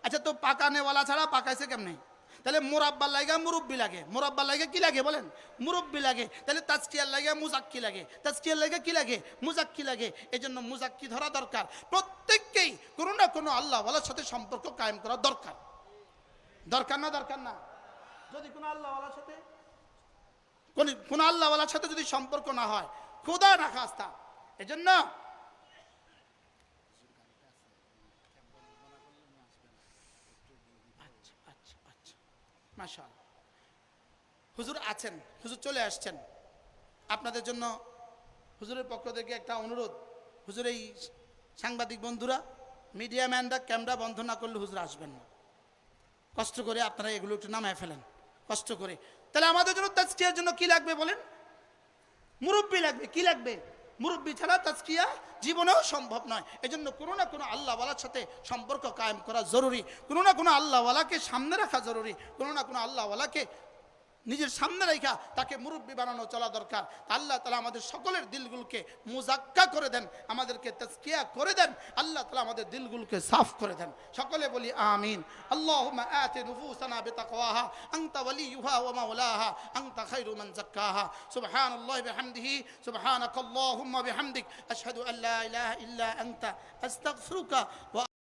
আচ্ছা, তো পাকানেওয়ালা ছাড়া পাকাইছে কেমনে? তাহলে মুরাব্বার লাগে মুরব্বি লাগে, মুরাব্বার লাগে কি লাগে? বলেন, মুরব্বি লাগে। তাহলে তাজকিয়ার লাগে মুজাক্কি লাগে, তাজকিয়ার লাগে কি লাগে? মুজাক্কি লাগে। এজন্য মুজাক্কি ধরা দরকার। প্রত্যেককেই কোনো না কোনো আল্লাহওয়ালার সাথে সম্পর্ক কায়েম করা দরকার। দরকার না? দরকার না? যদি কোনো আল্লাহওয়ালার সাথে যদি সম্পর্ক না হয়, খোদা না খাস্তা। এজন্য মাশাআল্লাহ, হুজুর আছেন, হুজুর চলে আসছেন। আপনাদের জন্য হুজুরের পক্ষ থেকে একটা অনুরোধ, হুজুর এই সাংবাদিক বন্ধুরা, মিডিয়া ম্যানরা ক্যামেরা বন্ধ না করলে হুজুর আসবেন না। কষ্ট করে আপনারা এগুলো একটু নামায় ফেলেন, কষ্ট করে। তাহলে আমাদের জন্য তাজকিয়ার জন্য কি লাগবে বলেন? মুরব্বি লাগবে। কি লাগবে? মুরব্বি ছাড়া তাজকিয়া জীবনেও সম্ভব নয়। এজন্য কোনো না কোনো আল্লাহওয়ালার সাথে সম্পর্ক কায়েম করা জরুরি, কোনো না কোনো আল্লাহওয়ালাকে সামনে রাখা জরুরি, কোনো না কোনো আল্লাহওয়ালাকে নিজের সামনে রেখা তাকে মুরব্বি বানানো চলা দরকার। আল্লাহ তাআলা আমাদের সকলের দিলগুলোকে মুজাক্কা করে দেন, আমাদেরকে তাজকিয়া করে দেন, আল্লাহ তাআলা আমাদের দিলগুলোকে সাফ করে দেন। সকলে বলি আমিন। আল্লাহুম্মা আতি নুফুসানা বিতাকওয়াহা, আনতা ওয়ালিয়ুহা ওয়া মাওলাহা, আনতা খায়রু মান যাক্কাহা। সুবহানাল্লাহি বিহামদিহি, সুবহানাকাল্লাহুম্মা বিহামদিক, আশহাদু আল্লা ইলাহা ইল্লা আনতা, আস্তাগফিরুকা ওয়া